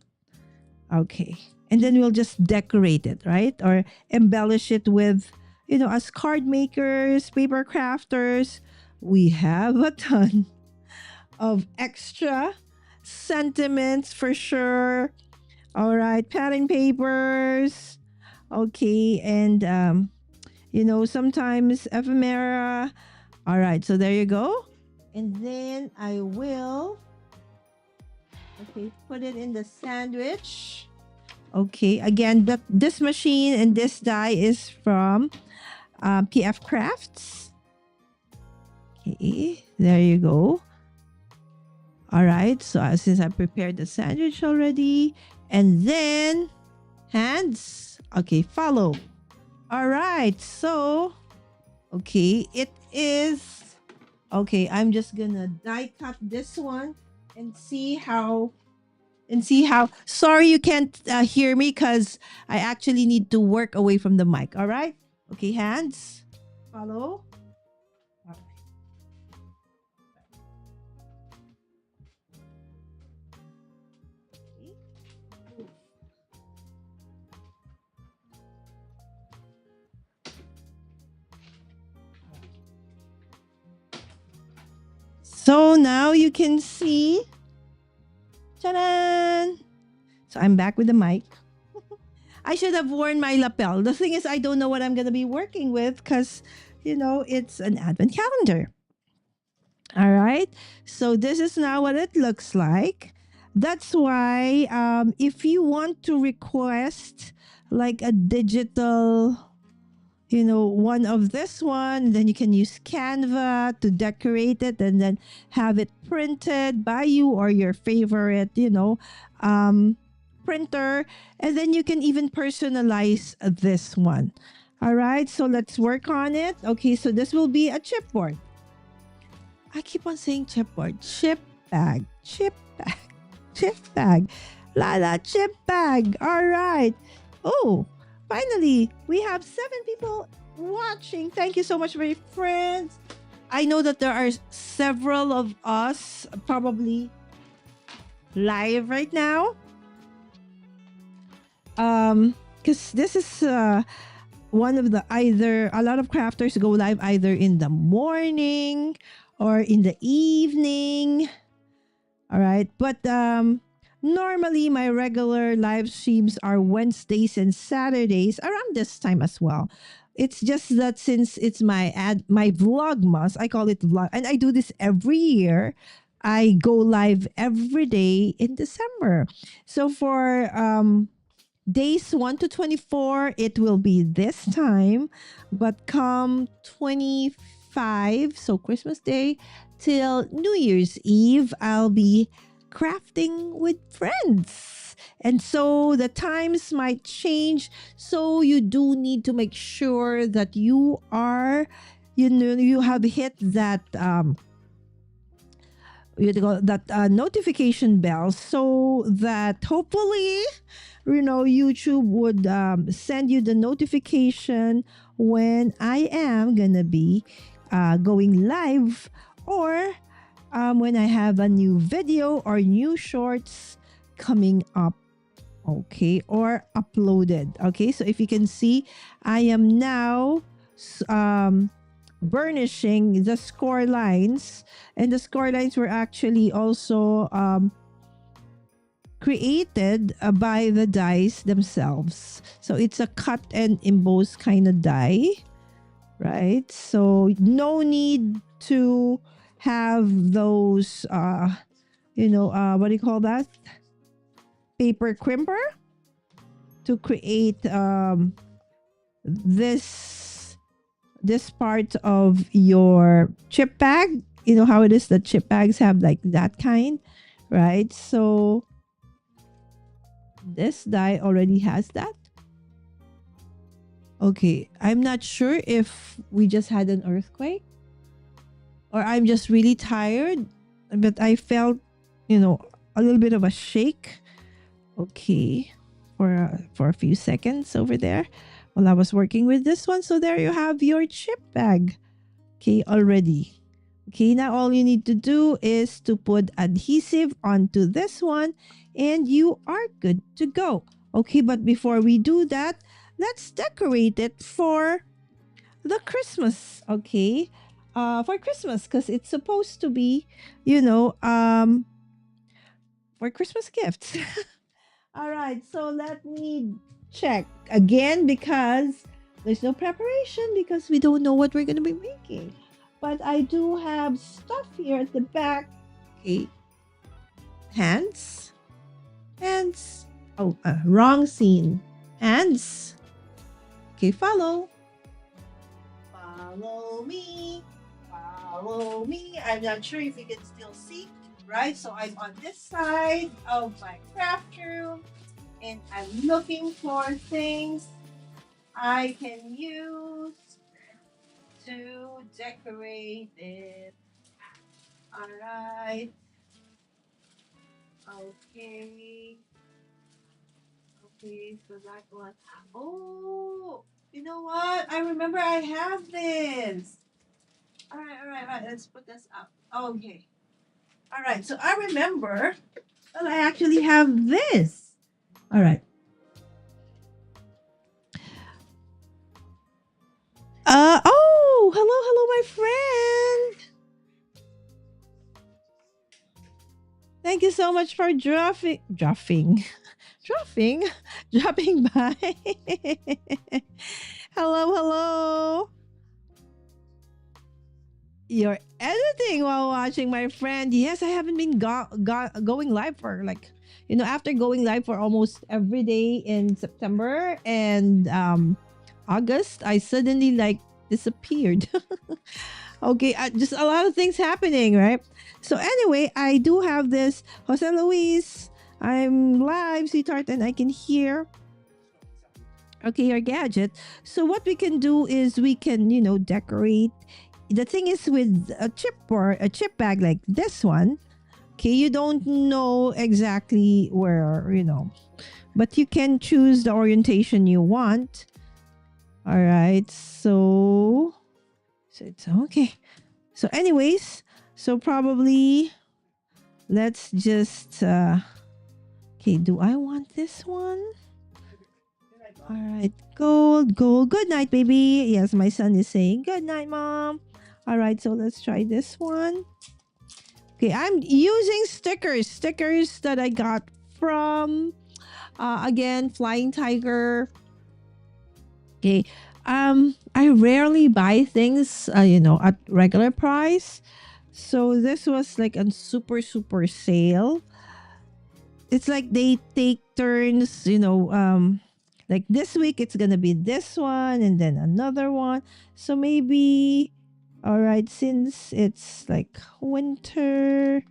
Okay, and then we'll just decorate it, right, or embellish it with, as card makers, paper crafters, we have a ton of extra sentiments for sure. All right, pattern papers. Okay, and sometimes ephemera. All right, so there you go. And then I will put it in the sandwich. Okay, again, this machine and this die is from PF Crafts. Okay, there you go. All right, so since I prepared the sandwich already, and then hands. Okay, follow. All right, so okay, it is okay. I'm just gonna die cut this one and see how. Sorry, you can't hear me because I actually need to work away from the mic. All right, okay, hands, follow. All right. So now you can see. Ta-da! So I'm back with the mic. I should have worn my lapel. The thing is, I don't know what I'm going to be working with because, it's an advent calendar. All right. So this is now what it looks like. That's why if you want to request like a digital, one of this one, then you can use Canva to decorate it and then have it printed by you or your favorite, printer. And then you can even personalize this one. All right. So let's work on it. Okay. So this will be a chipboard. I keep on saying chipboard. Chip bag. Chip bag. Chip bag. Lala, chip bag. All right. Oh, finally, we have 7 people watching. Thank you so much, my friends. I know that there are several of us probably live right now. Because this is one of the a lot of crafters go live either in the morning or in the evening. All right. But normally my regular live streams are Wednesdays and Saturdays around this time as well. It's just that since it's my Vlogmas, I call it vlog, and I do this every year. I go live every day in December. So for days 1 to 24, it will be this time. But come 25, so Christmas Day till New Year's Eve, I'll be crafting with friends. And so the times might change. So you do need to make sure that you are, you have hit that notification bell so that hopefully YouTube would send you the notification when I am gonna be going live, or when I have a new video or new shorts coming up, okay, or uploaded. Okay, so if you can see, I am now burnishing the score lines, and the score lines were actually also created by the dies themselves. So it's a cut and emboss kind of die, right? So no need to have those what do you call that, paper crimper to create this part of your chip bag. You know how it is that chip bags have like that kind, right? So this die already has that. Okay, I'm not sure if we just had an earthquake or I'm just really tired, but I felt, a little bit of a shake. Okay, for a few seconds over there while I was working with this one. So there you have your chip bag. Okay, already. Okay, now all you need to do is to put adhesive onto this one and you are good to go. Okay, but before we do that, let's decorate it for the Christmas. Okay, for Christmas, because it's supposed to be, for Christmas gifts. All right, so let me check again because there's no preparation because we don't know what we're going to be making. But I do have stuff here at the back. Okay. Hands. Oh, wrong scene. Hands. Okay, follow. Follow me. Follow me. I'm not sure if you can still see. Right? So I'm on this side of my craft room. And I'm looking for things I can use to decorate it. All right. Okay. Okay, so that one. Oh, you know what? I remember I have this. All right. Let's put this up. Okay. All right. So I remember that I actually have this. All right. Hello, my friend. Thank you so much for dropping by. Hello, hello. You're editing while watching, my friend. Yes, I haven't been going live for like, after going live for almost every day in September and August, I suddenly like disappeared. Okay, just a lot of things happening, right? So anyway, I do have this Jose Luis. I'm live, sweetheart, and I can hear. Okay, your gadget. So what we can do is we can, decorate. The thing is with a chip bag like this one. Okay, you don't know exactly where, but you can choose the orientation you want. All right, so it's okay. So anyways, so probably let's just okay, do I want this one? All right, gold. Good night, baby. Yes, my son is saying good night, mom. All right, so let's try this one. Okay, I'm using stickers that I got from again, Flying Tiger. Okay. I rarely buy things at regular price. So this was like a super sale. It's like they take turns, like this week it's gonna be this one and then another one. So maybe, all right, since it's like winter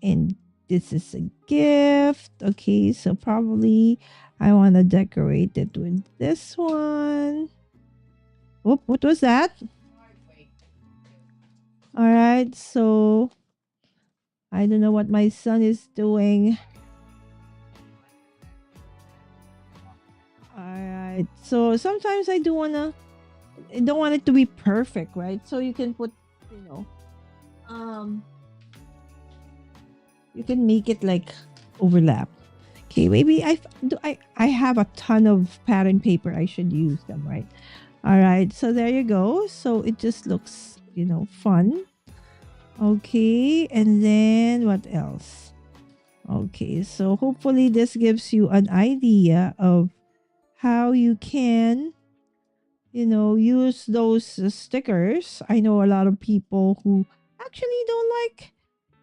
and this is a gift, okay, so probably I want to decorate it with this one. Whoop, what was that? All right, so I don't know what my son is doing. All right, so sometimes I don't want it to be perfect, right? So you can put, you can make it like overlap. Okay, maybe I have a ton of pattern paper. I should use them, right? All right, so there you go. So it just looks, fun. Okay, and then what else? Okay, so hopefully this gives you an idea of how you can, use those stickers. I know a lot of people who actually don't like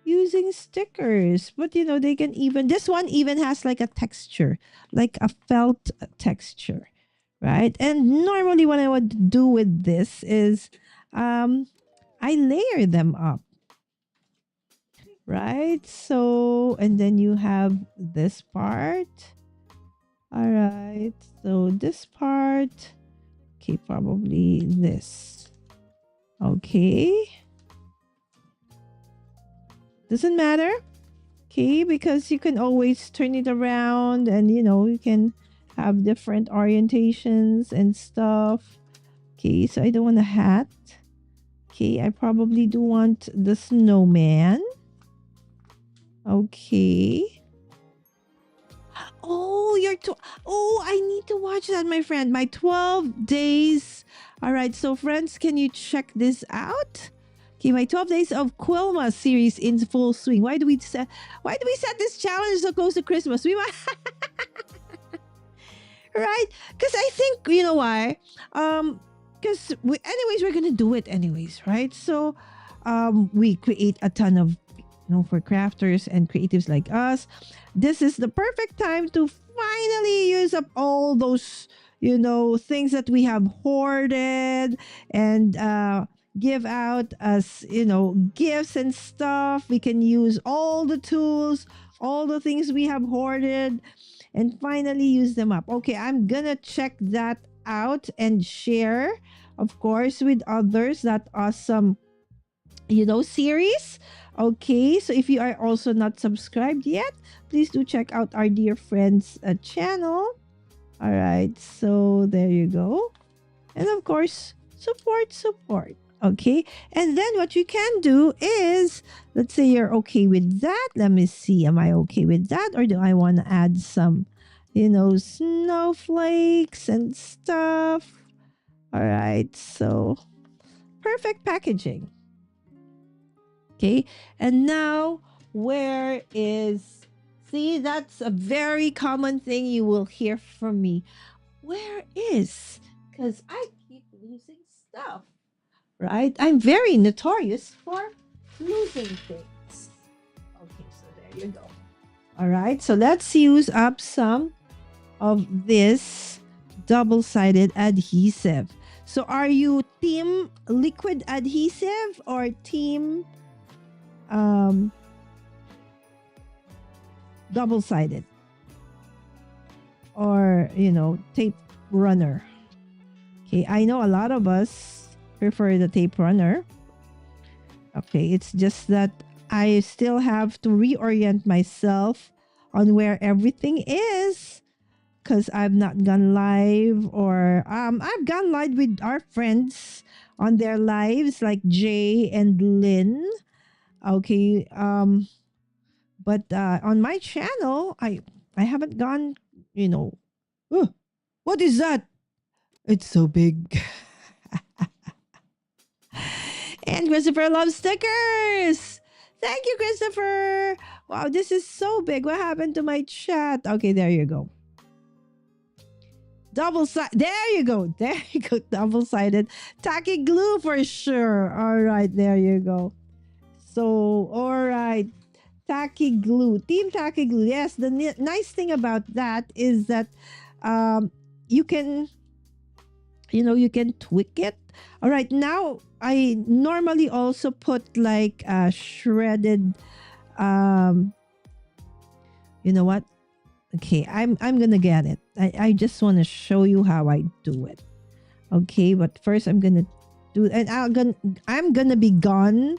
using stickers, but they can even, this one even has like a texture, like a felt texture, right? And normally what I would do with this is I layer them up, right? So, and then you have this part. All right. So this part, okay, probably this. Okay. Doesn't matter. Okay, because you can always turn it around and you can have different orientations and stuff. Okay, so I don't want a hat. Okay, I probably do want the snowman. Okay. Oh, I need to watch that, my friend. My 12 days. All right, so friends, can you check this out? Okay, my 12 days of Quilma series in full swing. Why do we set this challenge so close to Christmas? We might right? Because I think you know why. Because anyways, we're gonna do it anyways, right? So, we create a ton of, for crafters and creatives like us. This is the perfect time to finally use up all those, things that we have hoarded and give out as, gifts and stuff. We can use all the tools, all the things we have hoarded and finally use them up. Okay, I'm gonna check that out and share, of course, with others that awesome, series. Okay, so if you are also not subscribed yet, please do check out our dear friends' channel. All right, so there you go. And of course, support. Okay, and then what you can do is, let's say you're okay with that. Let me see, am I okay with that? Or do I want to add some, snowflakes and stuff? All right, so perfect packaging. Okay, and now Where is, see, that's a very common thing you will hear from me. Where is? Because I keep losing stuff, right? I'm very notorious for losing things. Okay, so there you go. All right, so let's use up some of this double-sided adhesive. So are you team liquid adhesive or team double-sided? Or, tape runner? Okay, I know a lot of us prefer the tape runner. Okay, it's just that I still have to reorient myself on where everything is, because I've not gone live, or I've gone live with our friends on their lives like Jay and Lynn. Okay, but on my channel, I haven't gone. Oh, what is that? It's so big. And Christopher loves stickers. Thank you, Christopher. Wow, this is so big. What happened to my chat? Okay, there you go. Double-sided. There you go. There you go. Double-sided. Tacky glue for sure. All right, there you go. So, all right. Tacky glue. Team tacky glue. Yes, the nice thing about that is that you can, you can tweak it. All right, now I normally also put like shredded, you know what? Okay, I'm gonna get it. I just want to show you how I do it. Okay, but first I'm gonna do, and I'm gonna be gone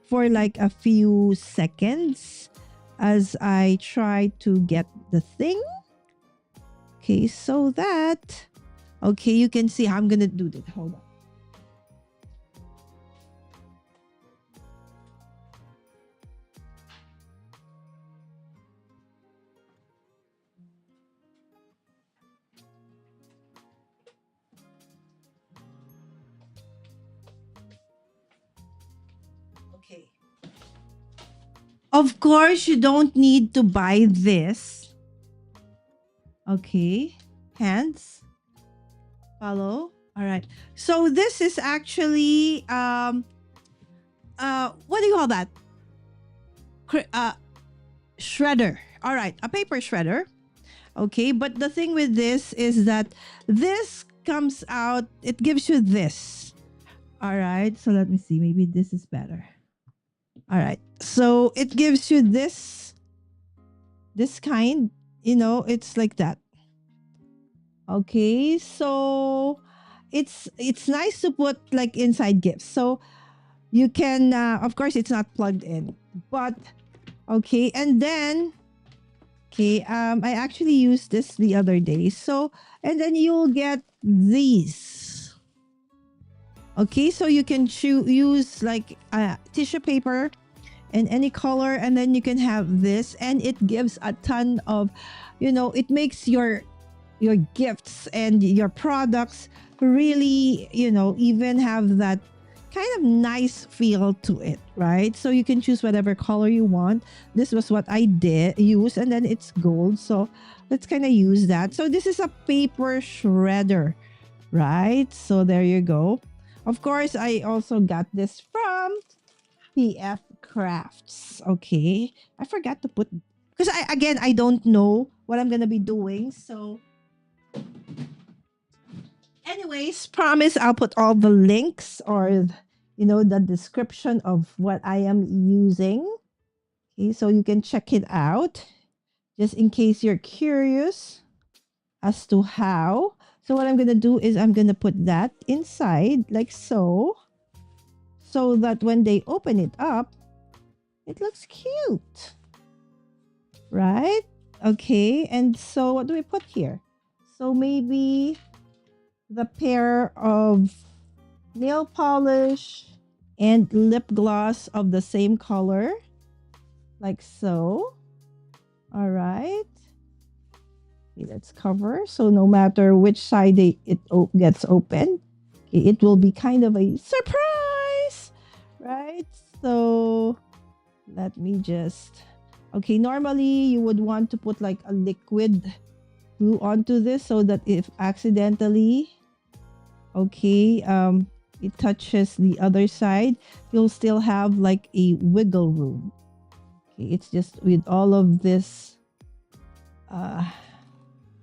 for like a few seconds as I try to get the thing. Okay, so that, okay, you can see how I'm gonna do that. Hold on. Okay. Of course, you don't need to buy this. Okay. Hands. Follow. All right. So this is actually what do you call that? Shredder. All right, a paper shredder. Okay, but the thing with this is that this comes out, it gives you this. All right, so let me see, maybe this is better. All right, so it gives you this kind, it's like that. Okay, so it's nice to put like inside gifts. So you can, of course, it's not plugged in, but okay, and then, okay, I actually used this the other day. So, and then you'll get these. Okay, so you can use like tissue paper in any color, and then you can have this, and it gives a ton of, it makes your gifts and your products really, even have that kind of nice feel to it, right? So you can choose whatever color you want. This was what I did use, and then it's gold, so let's kind of use that. So this is a paper shredder, right? So there you go. Of course, I also got this from PF Crafts. Okay, I forgot to put, because I don't know what I'm gonna be doing, so anyways, promise I'll put all the links, or the description of what I am using. Okay, so you can check it out just in case you're curious as to how. So what I'm gonna do is I'm gonna put that inside like so that when they open it up, it looks cute, right? Okay, and so what do we put here? So maybe the pair of nail polish and lip gloss of the same color, like so. All right. Okay, let's cover. So no matter which side it gets open, okay, it will be kind of a surprise, right? So Let me just, okay, normally you would want to put like a liquid glue onto this so that if accidentally, okay, it touches the other side, you'll still have like a wiggle room. Okay, it's just with all of this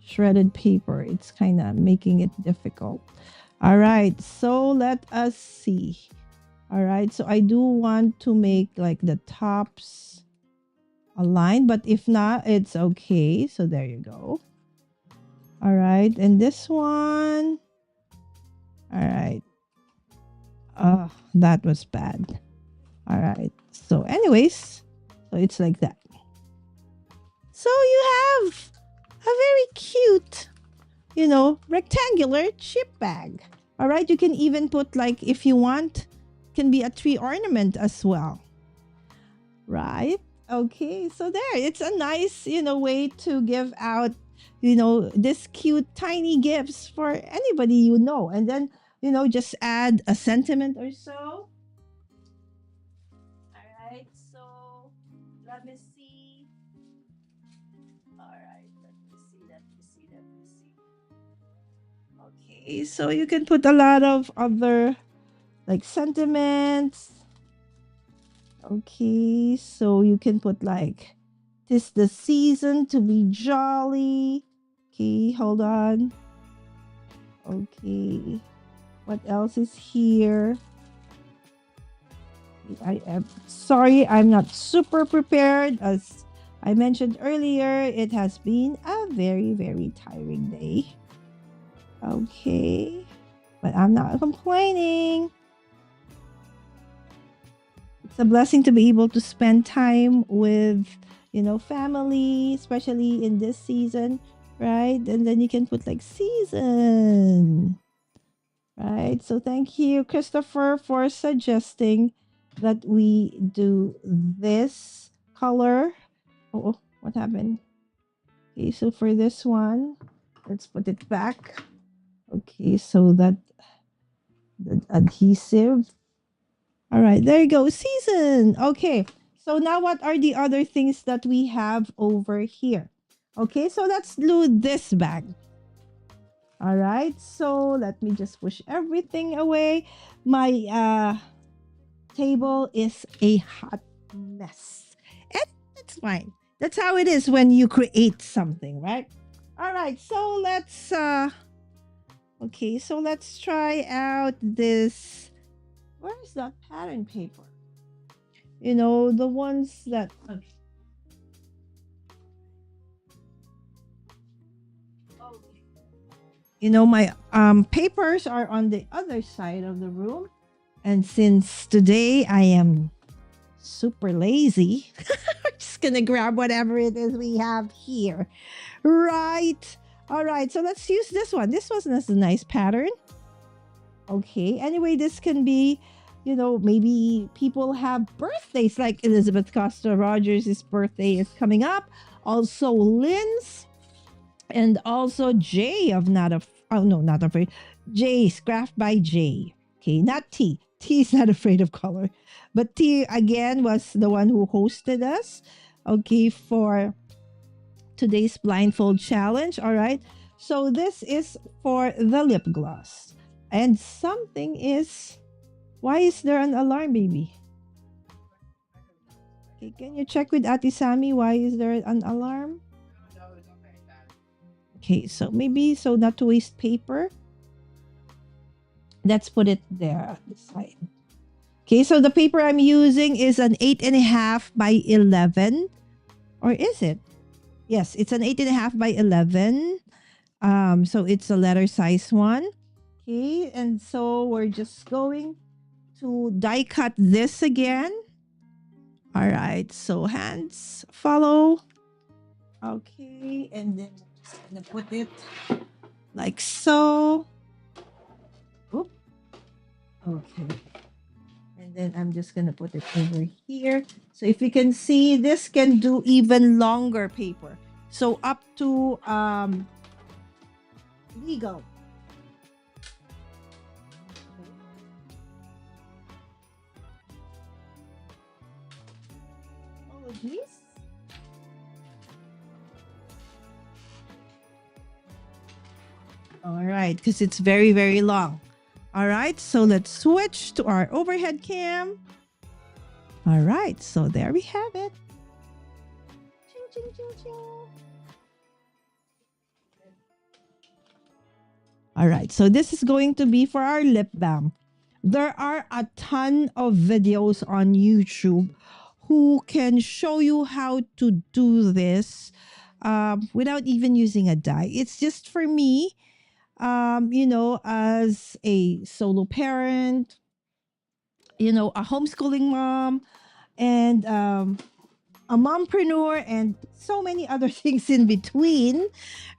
shredded paper, it's kind of making it difficult. All right, so let us see. All right, so I do want to make like the tops aligned, but if not, it's okay. So there you go. All right, and this one. All right. Oh, that was bad. All right. So anyways, so it's like that. So you have a very cute, rectangular chip bag. All right. You can even put like, if you want, can be a tree ornament as well. Right. Okay. So there, it's a nice, way to give out, this cute tiny gifts for anybody and then, just add a sentiment or so. All right, so let me see. All right, let me see, let me see, let me see. Okay, so you can put a lot of other like sentiments. Okay, so you can put like, "'Tis the season to be jolly." Okay, hold on. Okay, what else is here? I am sorry, I'm not super prepared. As I mentioned earlier, it has been a very, very tiring day. Okay, but I'm not complaining. It's a blessing to be able to spend time with, family, especially in this season, right? And then you can put like season, right? So thank you, Christopher, for suggesting that we do this color. Oh, what happened? Okay, so for this one, let's put it back. Okay, so that the adhesive. All right, there you go. Season. Okay, so now what are the other things that we have over here? Okay, so let's glue this back. All right, so let me just push everything away. My table is a hot mess. And that's fine. That's how it is when you create something, right? All right, so let's try out this. Where's that pattern paper? The ones that okay. My papers are on the other side of the room. And since today I am super lazy, I'm just gonna grab whatever it is we have here. Right. All right. So let's use this one. This one has a nice pattern. Okay. Anyway, this can be, maybe people have birthdays like Elizabeth Costa Rogers' birthday is coming up. Also Lynn's and also Jay of Not Af- Oh no, Not Afraid. Jay's Craft by Jay. Okay, not T. T is not afraid of color. But T again was the one who hosted us. Okay, for today's blindfold challenge. All right. So this is for the lip gloss. And something is, why is there an alarm, baby? Okay, can you check with Ate Sammy why is there an alarm? Okay, so maybe so not to waste paper. Let's put it there at the side. Okay, so the paper I'm using is an 8.5 by 11. Or is it? Yes, it's an 8.5 by 11. So it's a letter size one. Okay, and so we're just going to die cut this again. All right, so hands follow. Okay, and then I'm just gonna put it like so. Oop. Okay. And then I'm just gonna put it over here. So if you can see, this can do even longer paper. So up to legal. Apologies. All right, because it's very, very long. All right, so let's switch to our overhead cam. All right, so there we have it. Ching, ching, ching, ching. All right, so this is going to be for our lip balm. There are a ton of videos on YouTube who can show you how to do this without even using a dye. It's just for me, as a solo parent, a homeschooling mom, and a mompreneur, and so many other things in between,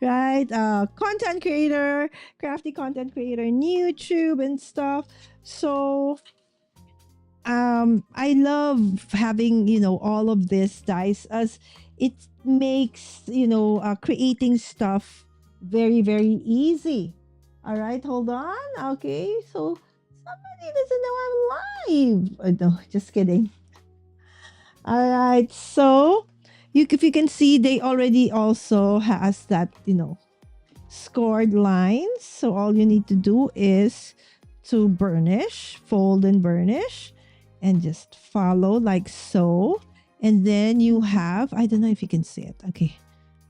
right? Content creator, crafty content creator, in YouTube and stuff. So I love having all of this dice, as it makes creating stuff very, very easy. All right, hold on. Okay, so somebody doesn't know I'm live. No, just kidding. All right, so if you can see, they already also has that scored lines. So all you need to do is to burnish, fold and burnish, and just follow like so. And then you have, I don't know if you can see it. Okay,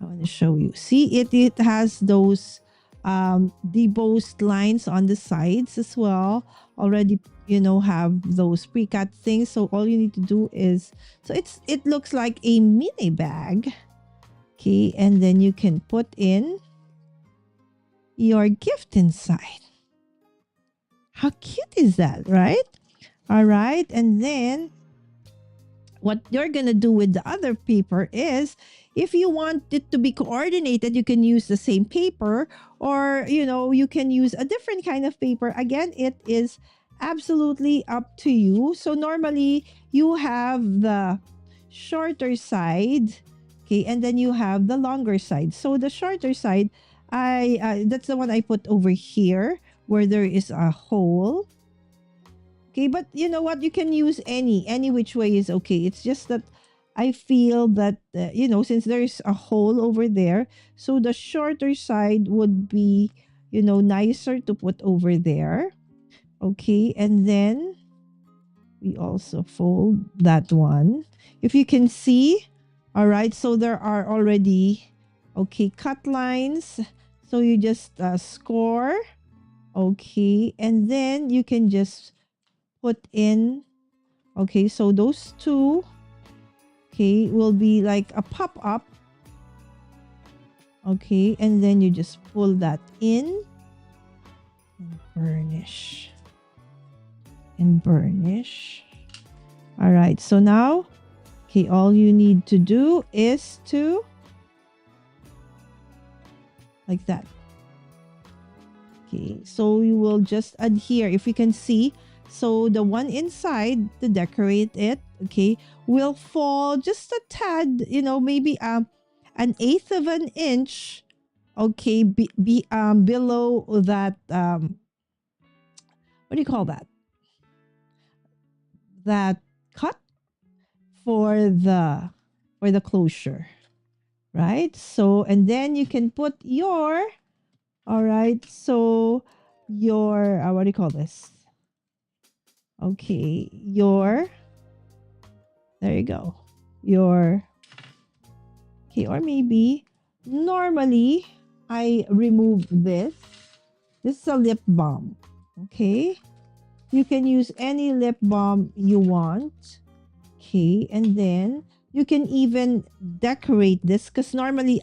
I want to show you. See, it has those debossed lines on the sides as well. Already, have those pre-cut things. So all you need to do is, so it looks like a mini bag. Okay, and then you can put in your gift inside. How cute is that, right? All right, and then what you're gonna do with the other paper is, if you want it to be coordinated, you can use the same paper, or you can use a different kind of paper. Again, it is absolutely up to you. So normally you have the shorter side, okay, and then you have the longer side. So the shorter side, that's the one I put over here where there is a hole. Okay, but you know what? You can use any which way is okay. It's just that I feel that, since there's a hole over there, so the shorter side would be, nicer to put over there. Okay, and then we also fold that one. If you can see, all right, so there are already, okay, cut lines. So you just score, okay, and then you can just put in, okay, so those two, okay, will be like a pop-up, okay, and then you just pull that in and burnish and burnish. All right, so now, okay, all you need to do is to, like that. Okay, so you will just adhere. If you can see, so the one inside to decorate it, okay, will fall just a tad, maybe an 1/8 of an inch, okay, below that, what do you call that? That cut for the closure, right? So, and then you can put your, all right, so your, what do you call this? Okay, there you go. Okay, or maybe normally I remove this. This is a lip balm. Okay, you can use any lip balm you want. Okay, and then you can even decorate this, because normally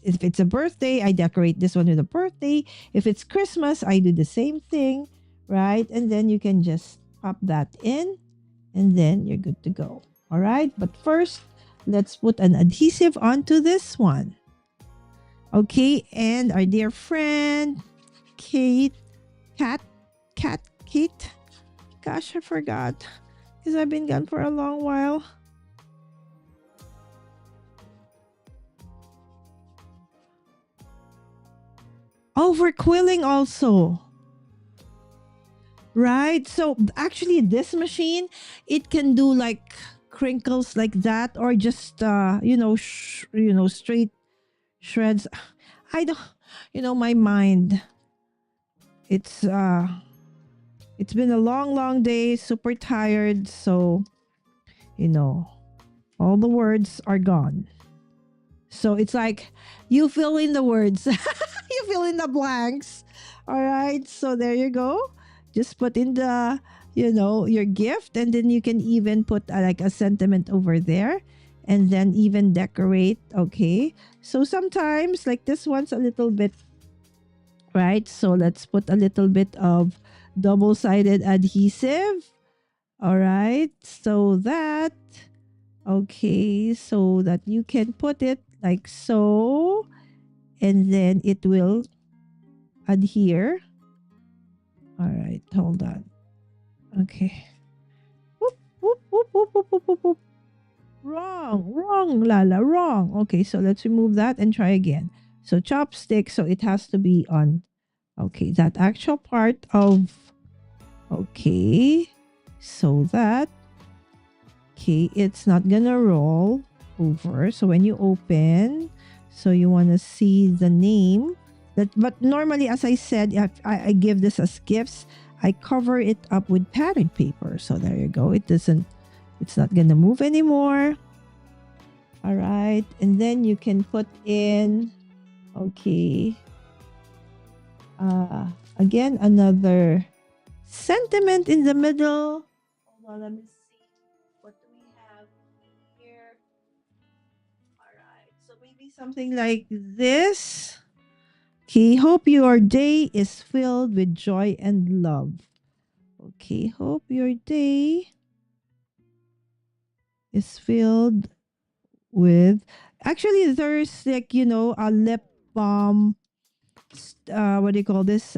if it's a birthday, I decorate this one with a birthday. If it's Christmas, I do the same thing, right? And then you can just pop that in, and then you're good to go. All right, but first, let's put an adhesive onto this one. Okay, and our dear friend, Kate. Gosh, I forgot, because I've been gone for a long while. Over quilling also. Right, so actually this machine, it can do like crinkles like that, or just straight shreds. I don't, my mind. It's been a long day, super tired, so all the words are gone. So it's like you fill in the words. You fill in the blanks. All right. So there you go. Just put in the, your gift, and then you can even put like a sentiment over there, and then even decorate. Okay. So sometimes like this one's a little bit, right? So let's put a little bit of double-sided adhesive. All right. So that, okay, so that you can put it like so, and then it will adhere. All right, hold on. Okay. Whoop, whoop, whoop, whoop, whoop, whoop, whoop, whoop. Wrong, Lala, wrong. Okay, so let's remove that and try again. So chopstick, so it has to be on, okay, that actual part of, okay, so that, okay, it's not gonna roll over. So when you open, so you want to see the name. But normally, as I said, if I give this as gifts, I cover it up with pattern paper. So there you go. It's not gonna move anymore. All right, and then you can put in, okay, again, another sentiment in the middle. Hold on, let me see. What do we have here? All right, so maybe something like this. Okay, hope your day is filled with joy and love. Okay, hope your day is filled with, actually there's like, a lip balm, what do you call this,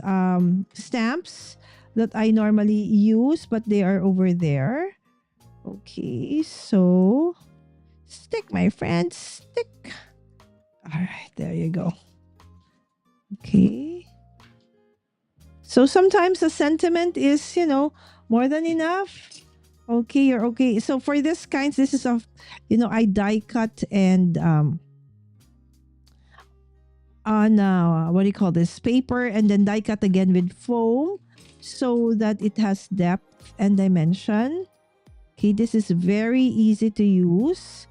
stamps that I normally use, but they are over there. Okay, so stick, my friend, stick. All right, there you go. Okay. So sometimes the sentiment is, more than enough. Okay, you're okay. So for this kinds, this is of, I die cut and on what do you call this, paper, and then die cut again with foam, so that it has depth and dimension. Okay, this is very easy to use,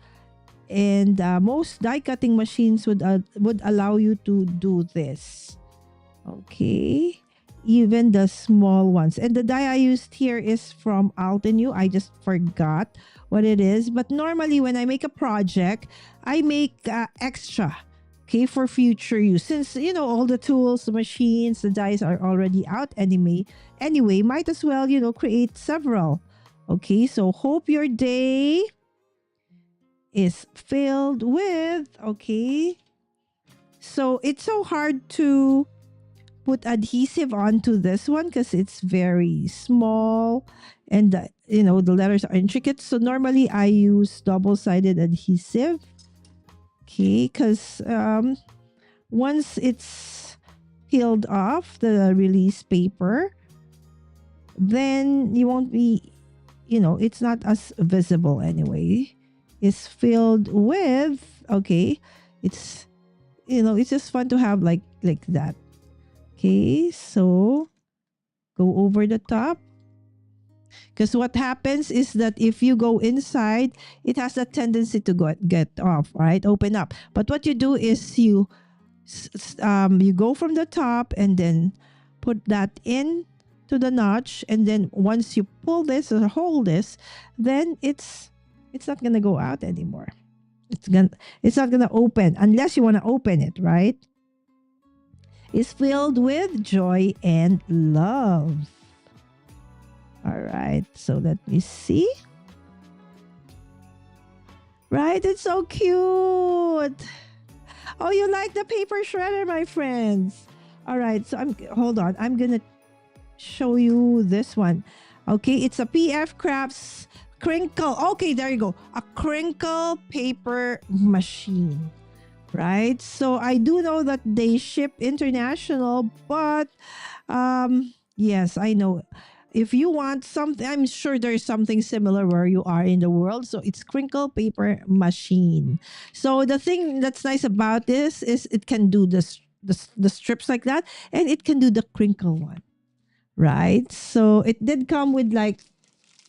and most die cutting machines would allow you to do this. Okay, even the small ones. And the die I used here is from Altenew. I just forgot what it is, but normally when I make a project, I make extra, okay, for future use, since all the tools, the machines, the dies are already out anyway, might as well create several. Okay, so hope your day is filled with, okay, so it's so hard to put adhesive onto this one because it's very small, and the letters are intricate. So normally I use double-sided adhesive, okay, because once it's peeled off the release paper, then you won't be, it's not as visible anyway. It's filled with, okay, it's it's just fun to have like that. Okay, so go over the top, because what happens is that if you go inside, it has a tendency to get off, right? Open up. But what you do is you go from the top and then put that in to the notch, and then once you pull this or hold this, then it's not gonna go out anymore. It's not gonna open unless you want to open it, right? Is filled with joy and love. All right, so let me see. Right, it's so cute. Oh, you like the paper shredder, my friends? All right, so hold on. I'm gonna show you this one. Okay, it's a PF Crafts crinkle. Okay, there you go. A crinkle paper machine. Right, so I do know that they ship international, but yes, I know If you want something, I'm sure there's something similar where you are in the world. So it's crinkle paper machine. So the thing that's nice about this is it can do the strips like that, and it can do the crinkle one, right? So it did come with like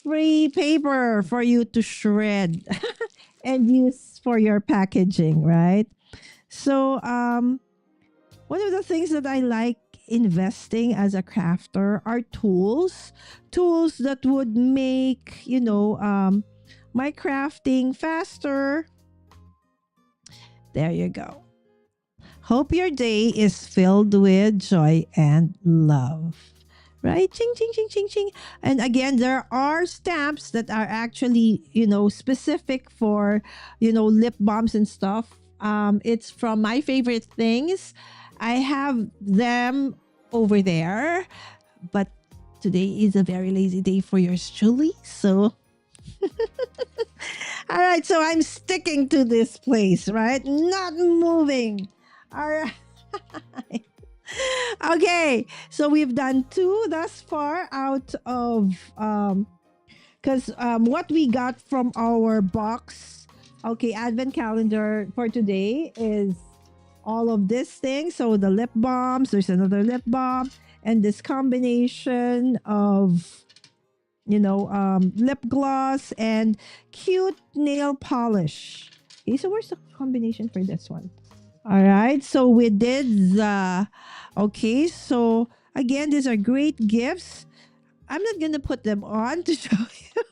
free paper for you to shred and use for your packaging, right? So one of the things that I like investing as a crafter are tools that would make, my crafting faster. There you go. Hope your day is filled with joy and love. Right? Ching, ching, ching, ching, ching. And again, there are stamps that are actually, specific for, lip balms and stuff. It's from My Favorite Things. I have them over there, but today is a very lazy day for yours truly. So, all right. So I'm sticking to this place, right? Not moving. All right. Okay, so we've done two thus far out of because what we got from our box, okay, Advent Calendar for today is all of this thing. So the lip balms, there's another lip balm, and this combination of lip gloss and cute nail polish. Okay, so where's the combination for this one? All right, so we did the. Okay, so again, these are great gifts. I'm not gonna put them on to show you,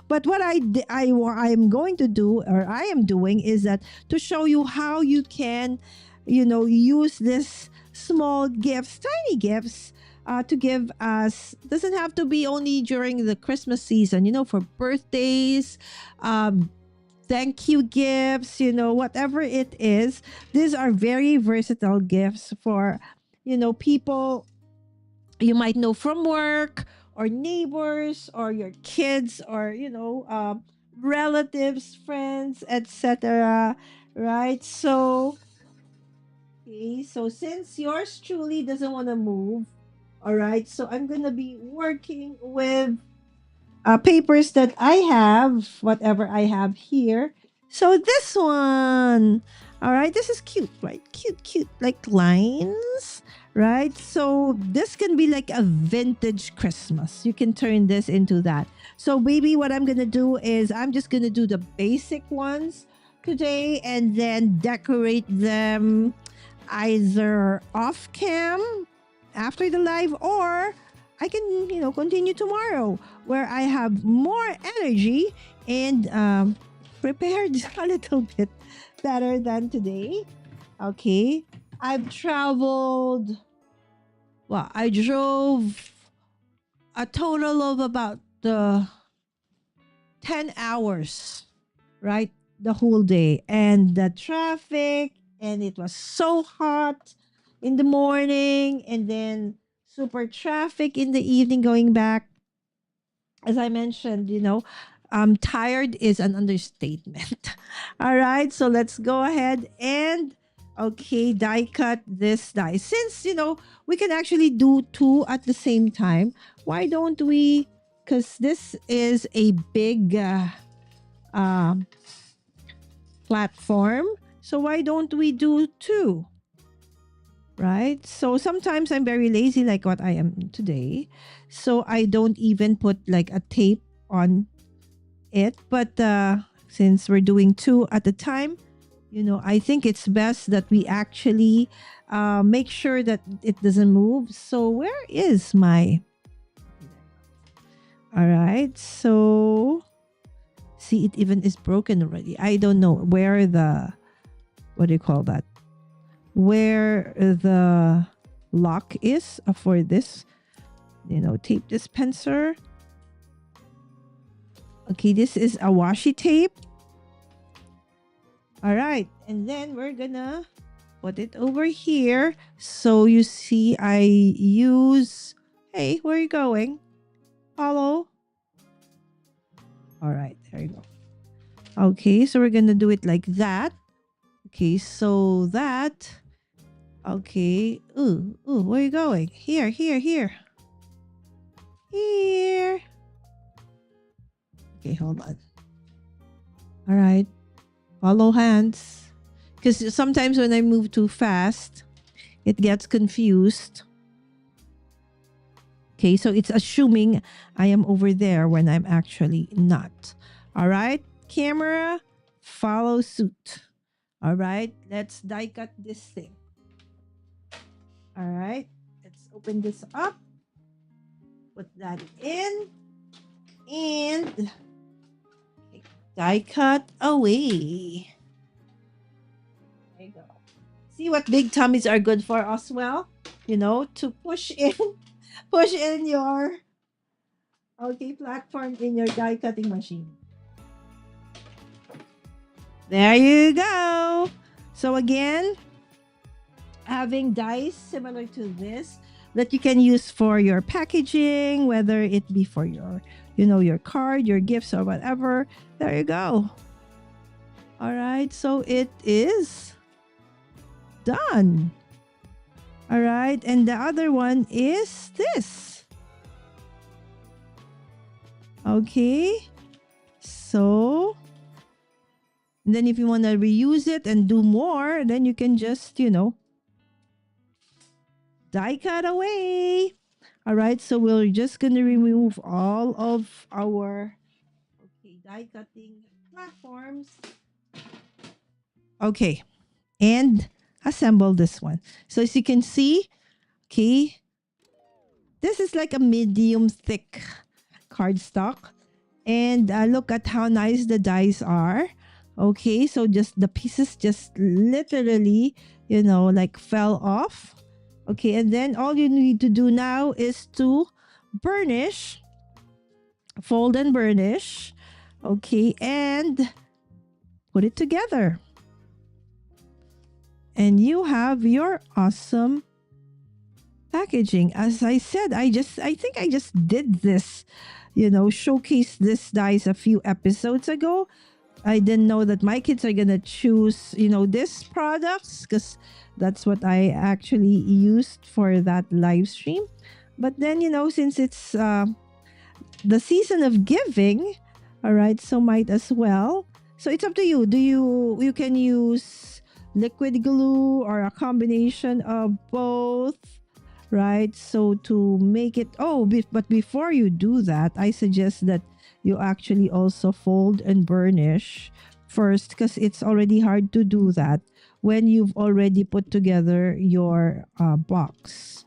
but what I'm going to do, or I am doing, is that to show you how you can, use this small gifts, tiny gifts, to give us. Doesn't have to be only during the Christmas season. For birthdays, thank you gifts, whatever it is. These are very versatile gifts for, people you might know from work or neighbors or your kids or, relatives, friends, etc. Right? So, okay, so since yours truly doesn't want to move, all right, so I'm going to be working with papers that I have, whatever I have here. So this one, all right, this is cute, right? Cute, cute, like lines, right? So this can be like a vintage Christmas. You can turn this into that. So baby, what I'm gonna do is I'm just gonna do the basic ones today and then decorate them either off cam after the live, or I can, continue tomorrow where I have more energy and prepared a little bit better than today. Okay. I've traveled, well, I drove a total of about 10 hours, right? The whole day. And the traffic, and it was so hot in the morning, and then super traffic in the evening going back. As I mentioned, tired is an understatement. All right, so let's go ahead and die cut this die. Since we can actually do two at the same time, why don't we? Because this is a big platform, so why don't we do two? Right? So sometimes I'm very lazy, like what I am today. So I don't even put like a tape on it. But since we're doing two at a time, I think it's best that we actually make sure that it doesn't move. So where is my... All right. So see, it even is broken already. I don't know where the... What do you call that? Where the lock is for this, tape dispenser. Okay, this is a washi tape. All right, and then we're gonna put it over here. So you see, I use... Hey, where are you going? Follow. All right, there you go. Okay, so we're gonna do it like that. Okay, so that... Okay. Ooh, where are you going? Here. Here. Okay, hold on. All right. Follow hands. Because sometimes when I move too fast, it gets confused. Okay, so it's assuming I am over there when I'm actually not. All right, camera, follow suit. All right, let's die cut this thing. All right, let's open this up. Put that in. And die cut away. There you go. See what big tummies are good for as well? You know, to push in your platform in your die cutting machine. There you go. So again, having dies similar to this that you can use for your packaging, whether it be for your, your card, your gifts or whatever. There you go. All right. So it is done. All right. And the other one is this. Okay. So, and then if you want to reuse it and do more, then you can just, die cut away. All right. So we're just going to remove all of our die cutting platforms. Okay. And assemble this one. So as you can see, okay, this is like a medium thick cardstock. And look at how nice the dies are. Okay, so just the pieces just literally, like fell off. Okay, and then all you need to do now is to burnish, fold and burnish. Okay, and put it together. And you have your awesome packaging. As I said, I think I just did this, showcase this dies a few episodes ago. I didn't know that my kids are gonna choose, this products because that's what I actually used for that live stream. But then, since it's the season of giving, all right, so might as well. So it's up to you. You can use liquid glue or a combination of both, right? So to make it, but before you do that, I suggest that you actually also fold and burnish first because it's already hard to do that when you've already put together your box.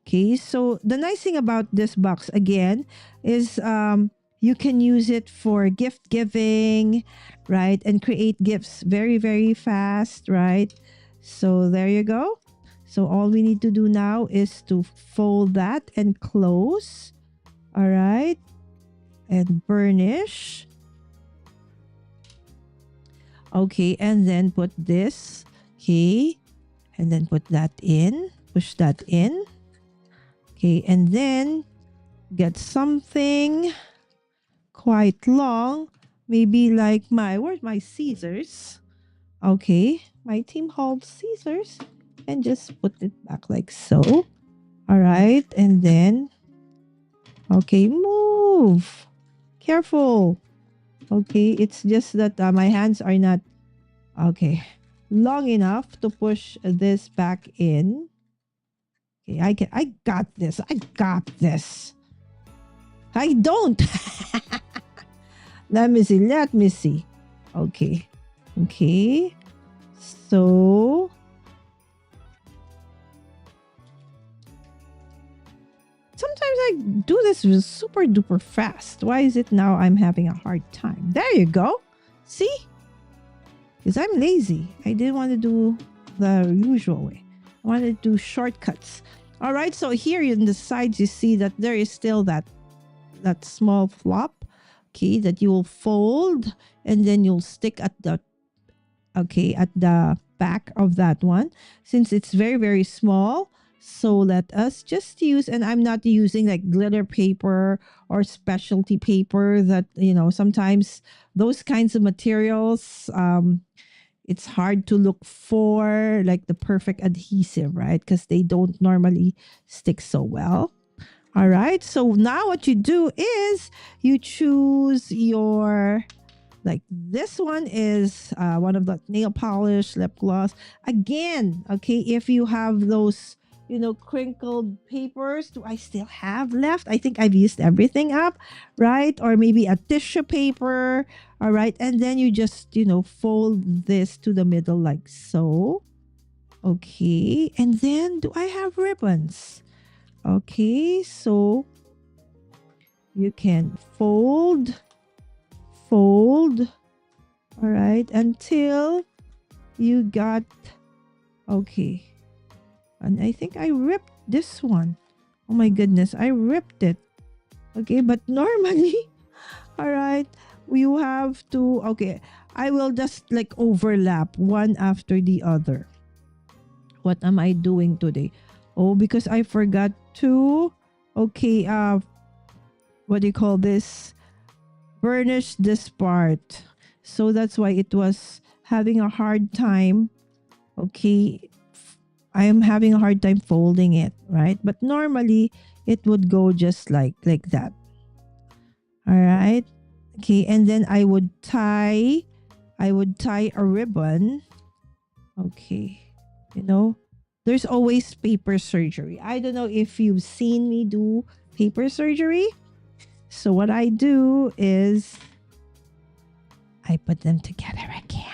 Okay, so the nice thing about this box again is you can use it for gift giving, right? And create gifts very, very fast, right? So there you go. So all we need to do now is to fold that and close. All right. And burnish. Okay. And then put this. Okay. And then put that in. Push that in. Okay. And then get something quite long. Maybe like where's my scissors? Okay. My team holds scissors. And just put it back like so. All right. And then, okay, move. Careful. Okay. It's just that my hands are not, okay, long enough to push this back in. Okay. I got this. I got this. I don't. Let me see. Let me see. Okay. Okay. So, sometimes I do this super duper fast. Why is it now I'm having a hard time? There you go. See? Because I'm lazy. I didn't want to do the usual way. I wanted to do shortcuts. All right. So here in the sides, you see that there is still that small flop. Okay. That you will fold and then you'll stick at the back of that one. Since it's very, very small. So let us just use, and I'm not using like glitter paper or specialty paper that, sometimes those kinds of materials, it's hard to look for like the perfect adhesive, right? Because they don't normally stick so well. All right. So now what you do is you choose your, like this one is one of the nail polish, lip gloss. Again, okay, if you have those, crinkled papers, do I still have left? I think I've used everything up, right? Or maybe a tissue paper. All right. And then you just, fold this to the middle like so. Okay. And then do I have ribbons? Okay. So you can fold, all right, until you got, okay. And I think I ripped this one. Oh my goodness, I ripped it. Okay, but normally, all right, you have to, okay, I will just like overlap one after the other. What am I doing today? Oh, because I forgot to, okay, what do you call this? Burnish this part. So that's why it was having a hard time. Okay, I am having a hard time folding it, right? But normally it would go just like that. All right. Okay, and then I would tie a ribbon. Okay. There's always paper surgery. I don't know if you've seen me do paper surgery. So what I do is I put them together again.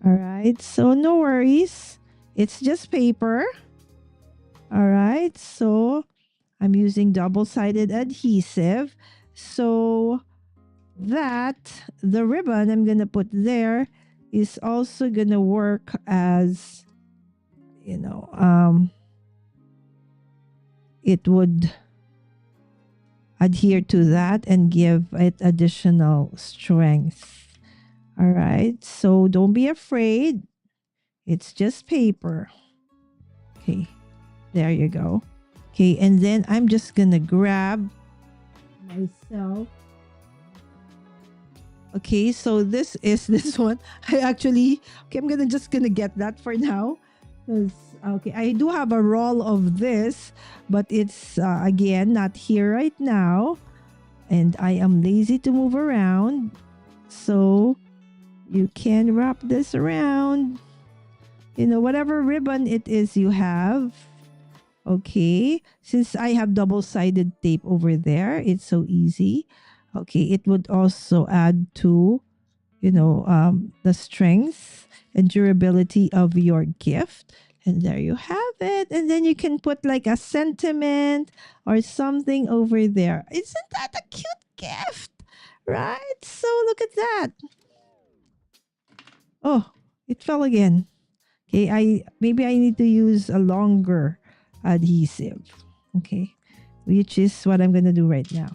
All right. So no worries. It's just paper. All right. So I'm using double-sided adhesive so that the ribbon I'm going to put there is also going to work as, it would adhere to that and give it additional strength. All right. So don't be afraid. It's just paper. Okay. There you go. Okay. And then I'm just going to grab myself. Okay. So this is this one. I'm just going to get that for now. Okay, I do have a roll of this, but it's again not here right now, and I am lazy to move around, so you can wrap this around, whatever ribbon it is you have. Okay, since I have double-sided tape over there, it's so easy. Okay, it would also add to the strength and durability of your gift. And there you have it. And then you can put like a sentiment or something over there. Isn't that a cute gift? Right? So look at that. Oh, it fell again. Okay, maybe I need to use a longer adhesive. Okay, which is what I'm going to do right now.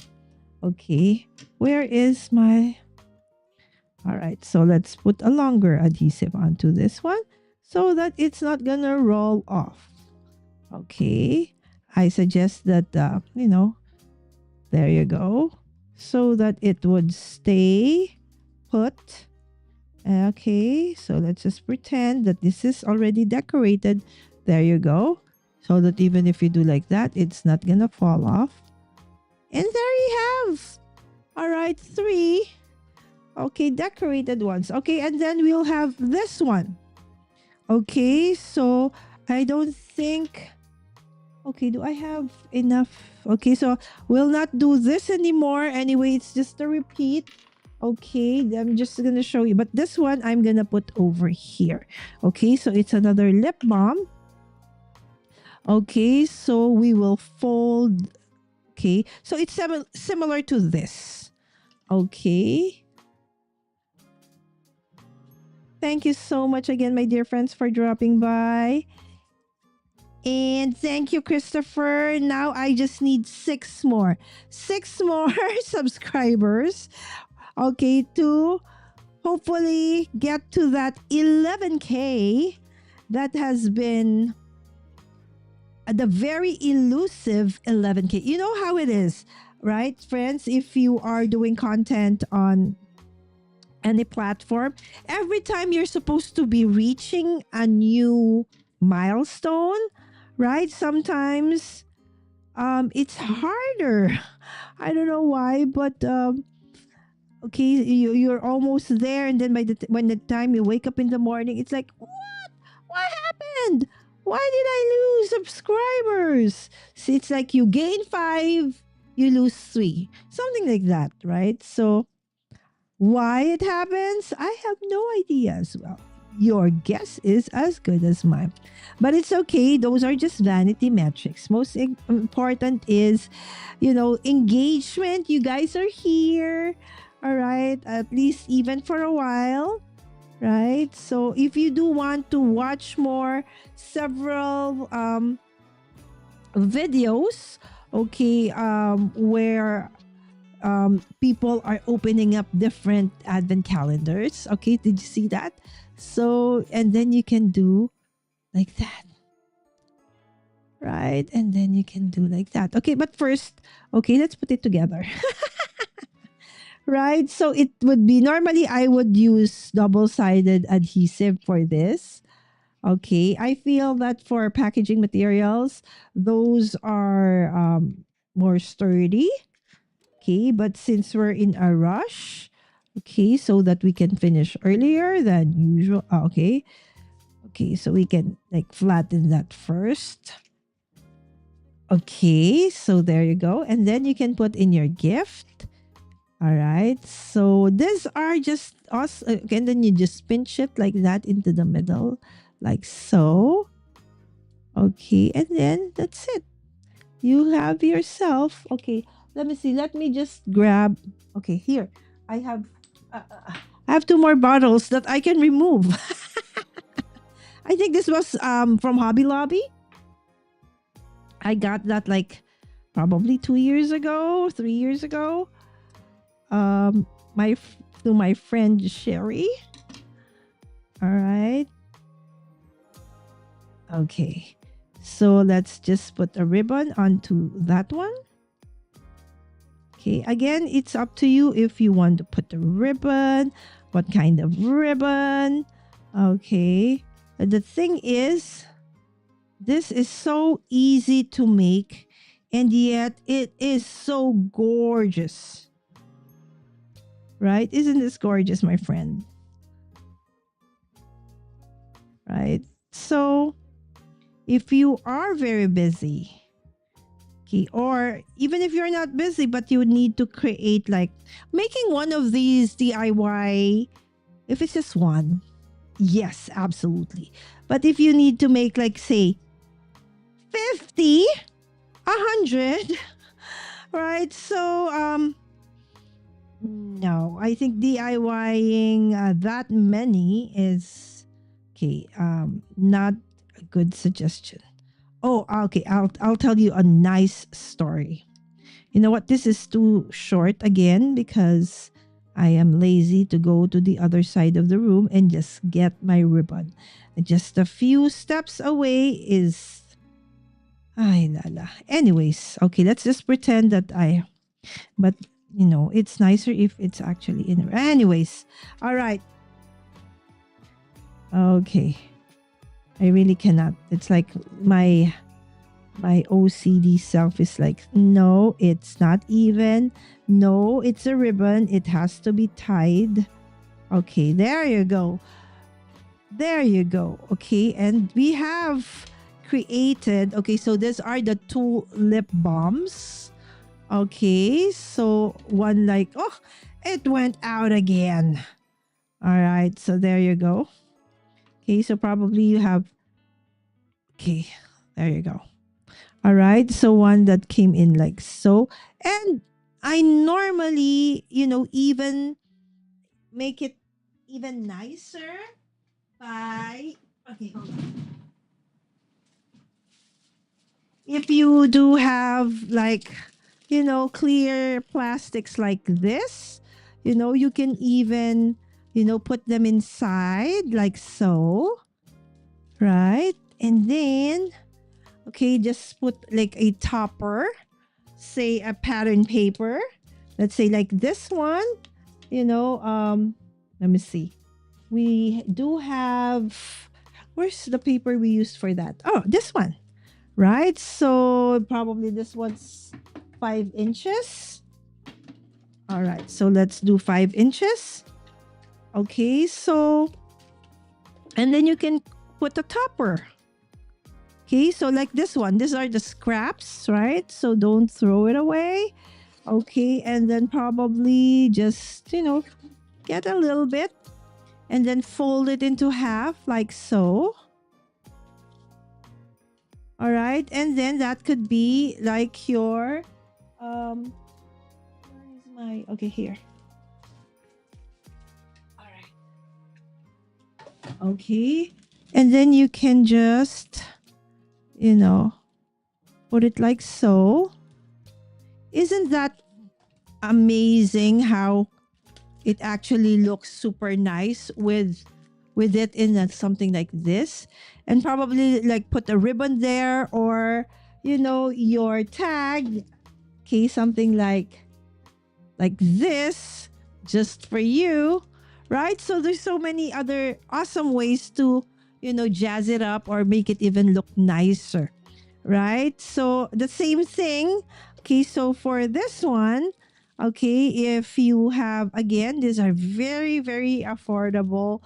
Okay, where is my... All right, so let's put a longer adhesive onto this one so that it's not gonna roll off. Okay, I suggest that, there you go, so that it would stay put. Okay, so let's just pretend that this is already decorated. There you go, so that even if you do like that, it's not gonna fall off. And there you have, all right, 3. Okay, decorated ones. Okay, and then we'll have this one. Okay, so I don't think... Okay, do I have enough? Okay, so we'll not do this anymore. Anyway, it's just a repeat. Okay, I'm just going to show you. But this one, I'm going to put over here. Okay, so it's another lip balm. Okay, so we will fold. Okay, so it's similar to this. Okay. Thank you so much again, my dear friends, for dropping by. And thank you, Christopher. Now I just need 6 more. 6 more subscribers. Okay, to hopefully get to that 11K. That has been the very elusive 11K. You know how it is, right, friends? If you are doing content on any platform, every time you're supposed to be reaching a new milestone, right? Sometimes it's harder. I don't know why, but okay, you're almost there, and then when the time you wake up in the morning, it's like, what happened? Why did I lose subscribers? So it's like you gain 5, you lose 3, something like that, right? So why it happens, I have no idea as well. Your guess is as good as mine. But it's okay. Those are just vanity metrics. Most important is, engagement. You guys are here. All right. At least even for a while. Right. So if you do want to watch more, several videos, okay, where people are opening up different advent calendars. Okay, did you see that? So, and then you can do like that, right? And then you can do like that. Okay, but first, okay, let's put it together. Right? So it would be, normally I would use double-sided adhesive for this. Okay, I feel that for packaging materials, those are more sturdy. Okay, but since we're in a rush, okay, so that we can finish earlier than usual. Okay. Okay, so we can like flatten that first. Okay, so there you go. And then you can put in your gift. All right. So these are just us. And then you just pinch it like that into the middle, like so. Okay, and then that's it. You have yourself. Okay, let me see. Let me just grab. Okay, here I have. I have 2 more bottles that I can remove. I think this was from Hobby Lobby. I got that like probably 2 years ago, 3 years ago. To my friend Sherry. All right. Okay. So let's just put a ribbon onto that one. Okay, again, it's up to you if you want to put a ribbon, what kind of ribbon. Okay, the thing is, this is so easy to make, and yet it is so gorgeous. Right? Isn't this gorgeous, my friend? Right? So, if you are very busy, okay, or even if you're not busy, but you need to create like making one of these DIY, if it's just one, yes, absolutely. But if you need to make like say 50, 100, right? So no, I think DIYing that many is okay, not a good suggestion. Oh, okay. I'll tell you a nice story. You know what? This is too short again because I am lazy to go to the other side of the room and just get my ribbon. Just a few steps away is ay lala. Anyways, okay, let's just pretend that but it's nicer if it's actually in. Anyways, all right. Okay. I really cannot. It's like my OCD self is like, no, it's not even. No, it's a ribbon. It has to be tied. Okay, there you go. There you go. Okay, and we have created, okay, so these are the 2 lip balms. Okay, so one like, oh, it went out again. All right, so there you go. Okay, so probably you have, okay, there you go. All right, so one that came in like so. And I normally, even make it even nicer by, okay, hold on. If you do have like, clear plastics like this, you can even, put them inside like so, right? And then, okay, just put like a topper, say a pattern paper. Let's say like this one, let me see. We do have, where's the paper we used for that? Oh, this one, right? So probably this one's 5 inches. All right, so let's do 5 inches. Okay, so, and then you can put a topper. Okay, so like this one, these are the scraps, right? So don't throw it away. Okay, and then probably just, get a little bit and then fold it into half like so. All right, and then that could be like your, where is my, okay, here. All right. Okay, and then you can just, put it like so. Isn't that amazing how it actually looks super nice with it in something like this? And probably like put a ribbon there, or your tag. Okay, something like this, just for you, right? So there's so many other awesome ways to jazz it up or make it even look nicer, right? So the same thing. Okay, so for this one, okay, if you have, again, these are very, very affordable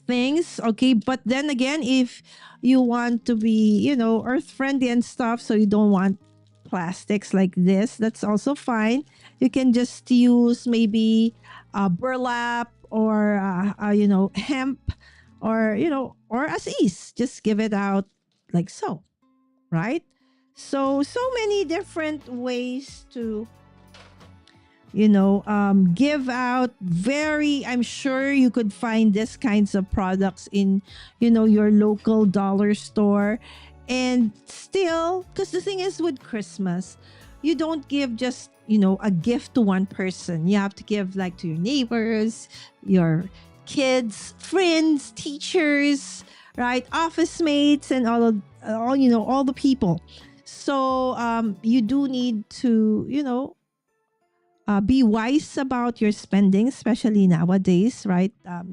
things. Okay, but then again, if you want to be, earth friendly and stuff, so you don't want plastics like this, that's also fine. You can just use maybe burlap or hemp, or or as is, just give it out like so, right? So many different ways to give out. Very, I'm sure you could find this kinds of products in your local dollar store. And still, because the thing is, with Christmas, you don't give just a gift to one person. You have to give like to your neighbors, your kids, friends, teachers, right, office mates, and all the people. So you do need to be wise about your spending, especially nowadays, right?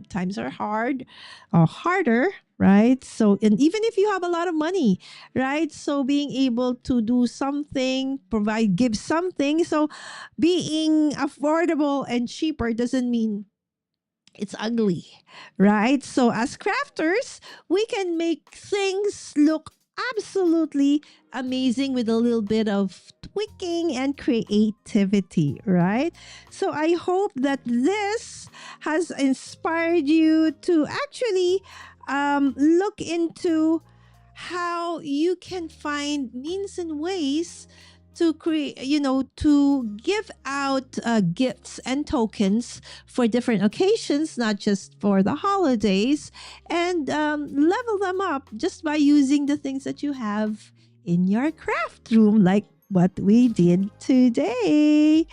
Times are hard or harder, right? So, and even if you have a lot of money, right? So being able to do something, give something. So being affordable and cheaper doesn't mean it's ugly, right? So as crafters, we can make things look absolutely amazing with a little bit of tweaking and creativity, right? So I hope that this has inspired you to actually look into how you can find means and ways to create, to give out gifts and tokens for different occasions, not just for the holidays, and level them up just by using the things that you have in your craft room, like what we did today.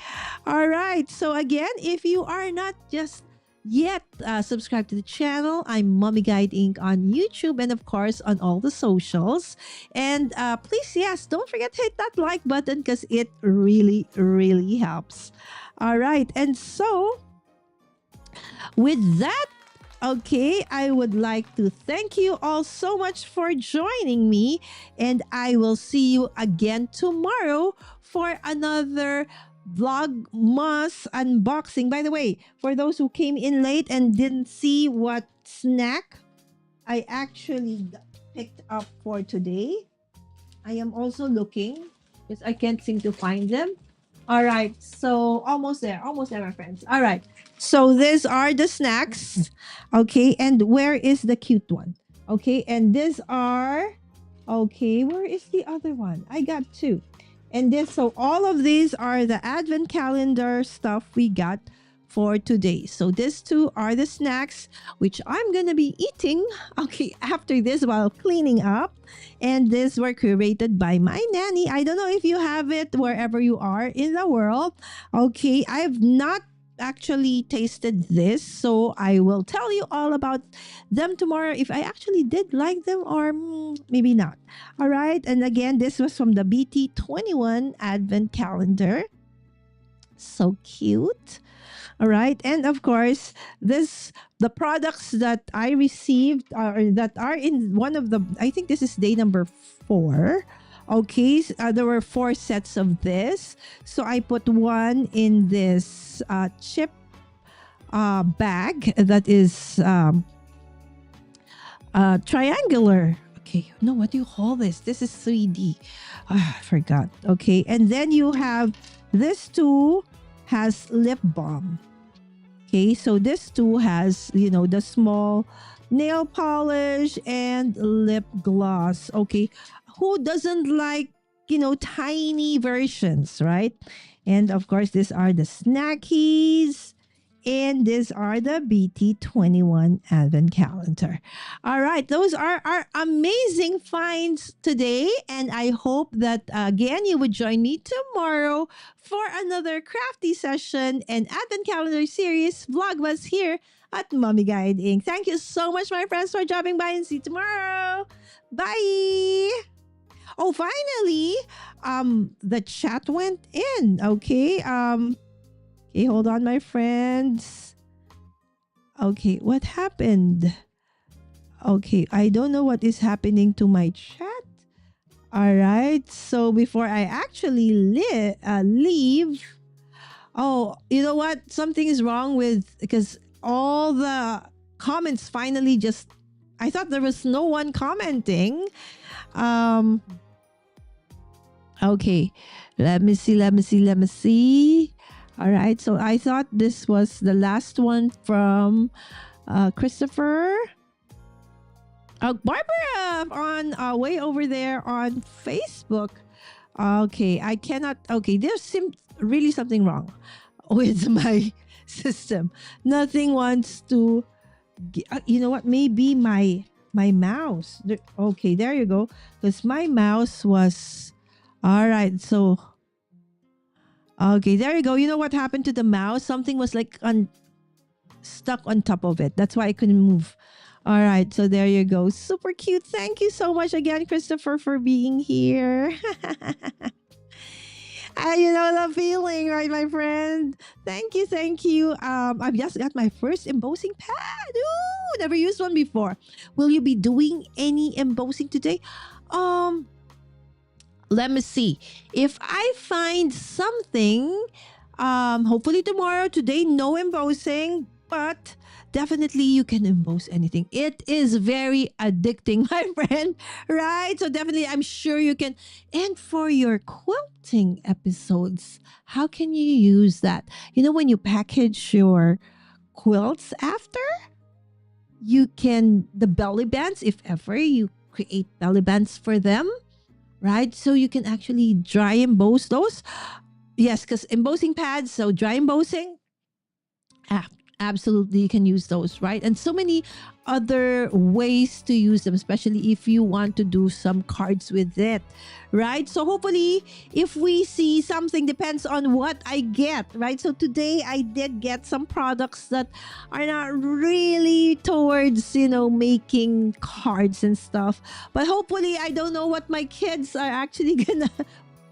All right. So again, if you are not just yet subscribe to the channel, I'm Mommy Guide Inc. on YouTube and of course on all the socials. And please, yes, don't forget to hit that like button because it really, really helps. All right. And so with that, okay, I would like to thank you all so much for joining me, and I will see you again tomorrow for another Vlogmas unboxing. By the way, for those who came in late and didn't see what snack I actually picked up for today, I am also looking because I can't seem to find them. All right, so almost there, my friends. All right, so these are the snacks. Okay, and where is the cute one? Okay, and these are, okay, where is the other one? I got two. And this, so all of these are the Advent Calendar stuff we got for today. So these two are the snacks, which I'm going to be eating, okay, after this while cleaning up. And these were curated by my nanny. I don't know if you have it wherever you are in the world. Okay, I've not actually tasted this, so I will tell you all about them tomorrow if I actually did like them or maybe not. All right, and again, this was from the BT21 Advent Calendar. So cute. All right. And of course, the products that I received are that are in one of the, I think this is day number 4. Okay. There were 4 sets of this. So I put one in this chip bag that is triangular. Okay, no, what do you call this? This is 3D. I forgot. Okay, and then you have this too has lip balm. Okay, so this too has, the small nail polish and lip gloss. Okay, who doesn't like, tiny versions, right? And of course, these are the snackies. And these are the BT21 Advent Calendar. All right, those are our amazing finds today. And I hope that, again, you would join me tomorrow for another crafty session and Advent Calendar series Vlogmas here at Mommy Guide Inc. Thank you so much, my friends, for dropping by, and see you tomorrow. Bye. Oh, finally, the chat went in. Okay. Okay, hold on, my friends. Okay, what happened? Okay, I don't know what is happening to my chat. All right, so before I actually leave, oh, you know what? Something is wrong because all the comments finally just, I thought there was no one commenting. Okay, let me see. All right, so I thought this was the last one from Christopher. Barbara on way over there on Facebook. Okay, I cannot. Okay, there's really something wrong with my system. Nothing wants to. You know what? Maybe my mouse. Okay, there you go. Because my mouse was. All right, so. Okay, there you go. You know what happened to the mouse? Something was like stuck on top of it. That's why I couldn't move. All right, so there you go. Super cute. Thank you so much again, Christopher, for being here. You know the feeling, right, my friend? Thank you. I've just got my first embossing pad. Ooh, never used one before. Will you be doing any embossing today? Let me see. If I find something, hopefully tomorrow, today, no embossing, but definitely you can emboss anything. It is very addicting, my friend, right? So definitely, I'm sure you can. And for your quilting episodes, how can you use that? You know, when you package your quilts after, you can, the belly bands, if ever you create belly bands for them, right? So you can actually dry emboss those. Yes, because embossing pads, so dry embossing, absolutely you can use those, right? And so many other ways to use them, especially if you want to do some cards with it, right? So hopefully if we see something, depends on what I get, right? So today I did get some products that are not really towards, making cards and stuff, but hopefully I don't know what my kids are actually gonna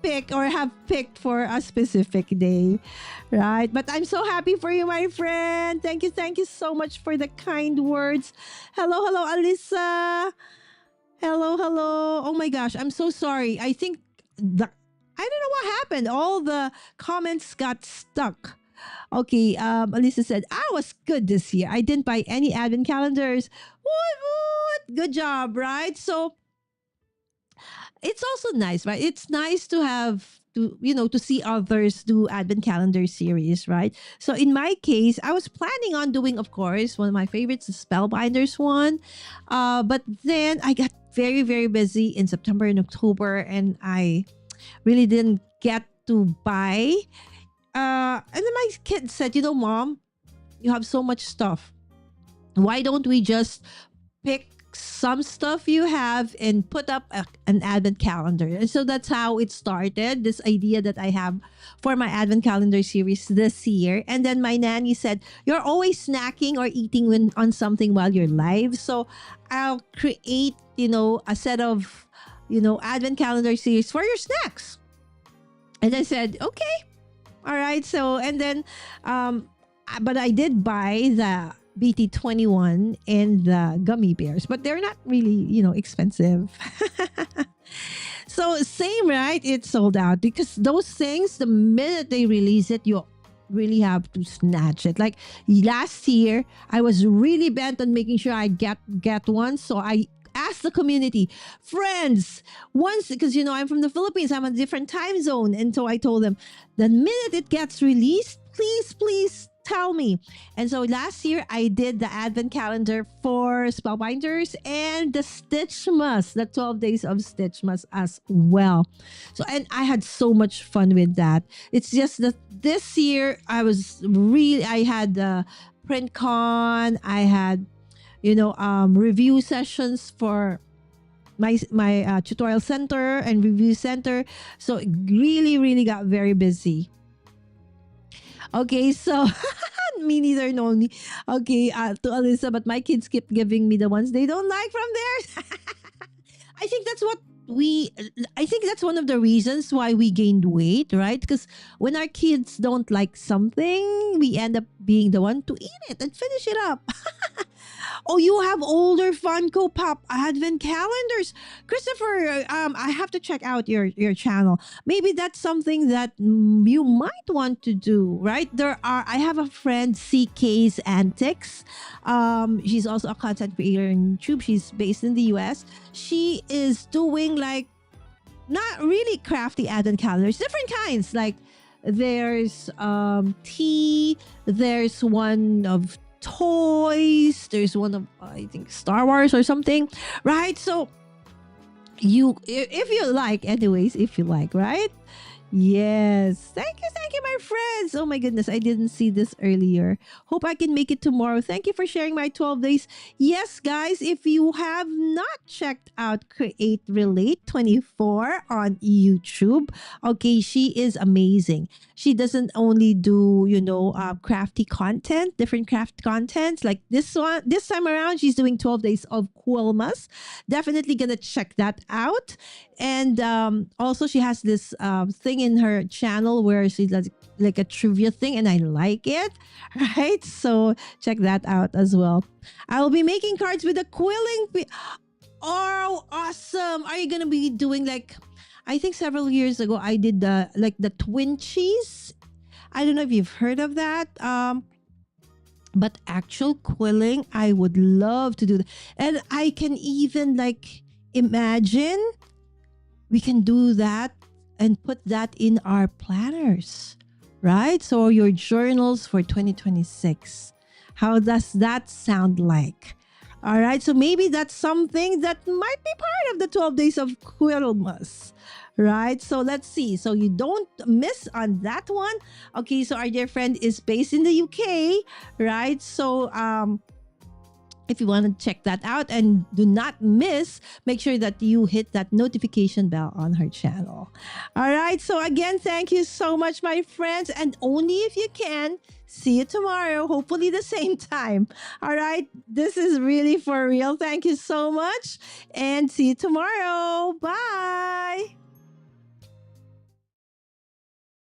pick or have picked for a specific day, right? But I'm so happy for you, my friend. Thank you so much for the kind words. Hello, Alyssa. Hello. Oh my gosh, I'm so sorry. I think I don't know what happened. All the comments got stuck. Okay, Alyssa said, I was good this year. I didn't buy any advent calendars. What? Good job, right? So it's also nice, right? It's nice to have to see others do advent calendar series, right? So in my case, I was planning on doing, of course, one of my favorites, the Spellbinders one. But then I got very, very busy in September and October, and I really didn't get to buy. And then my kid said, Mom, you have so much stuff. Why don't we just pick some stuff you have and put up an advent calendar? And so that's how it started, this idea that I have for my advent calendar series this year. And then my nanny said, you're always snacking or eating on something while you're live, so I'll create a set of advent calendar series for your snacks. And I said, okay, all right. So and then But I did buy the BT21 and the gummy bears, but they're not really, expensive. So same, right? It's sold out because those things, the minute they release it, you really have to snatch it. Like last year, I was really bent on making sure I get one. So I asked the community, friends, once, because I'm from the Philippines, I'm on a different time zone. And so I told them, the minute it gets released, please tell me. And so last year I did the Advent Calendar for Spellbinders and the Stitchmas, the 12 days of Stitchmas as well. So, and I had so much fun with that. It's just that this year I had the print con, I had, review sessions for my tutorial center and review center. So it really got very busy. Okay, so me neither, no me. Okay, to Alyssa, but my kids keep giving me the ones they don't like from theirs. I think that's one of the reasons why we gained weight, right? Because when our kids don't like something, we end up being the one to eat it and finish it up. Oh, you have older Funko Pop Advent calendars. Christopher, I have to check out your channel. Maybe that's something that you might want to do, right? I have a friend, CK's Antics. She's also a content creator on YouTube. She's based in the US. She is doing like not really crafty Advent calendars, different kinds. Like there's tea, there's one of toys, there's one of I think Star Wars or something, right? So if you like, anyways, if you like, right? Yes. Thank you, my friends. Oh my goodness, I didn't see this earlier. Hope I can make it tomorrow. Thank you for sharing my 12 days. Yes, guys, if you have not checked out Create Relate 24 on YouTube, okay, she is amazing. She doesn't only do, crafty content, different craft contents like this one. This time around, she's doing 12 days of Quilmas. Definitely gonna check that out. And also she has this thing in her channel where she does like a trivia thing, and I like it, right? So check that out as well. I'll be making cards with a quilling. Oh, awesome! Are you gonna be doing like? I think several years ago I did the twin cheese. I don't know if you've heard of that. But actual quilling, I would love to do that, and I can even like imagine we can do that and put that in our planners, right? So your journals for 2026. How does that sound like? All right, so maybe that's something that might be part of the 12 days of Quilmas, right? So let's see. So you don't miss on that one. Okay, so our dear friend is based in the UK, right? So if you want to check that out and do not miss, make sure that you hit that notification bell on her channel. All right. So again, thank you so much, my friends. And only if you can, see you tomorrow, hopefully the same time. All right. This is really for real. Thank you so much. And see you tomorrow. Bye.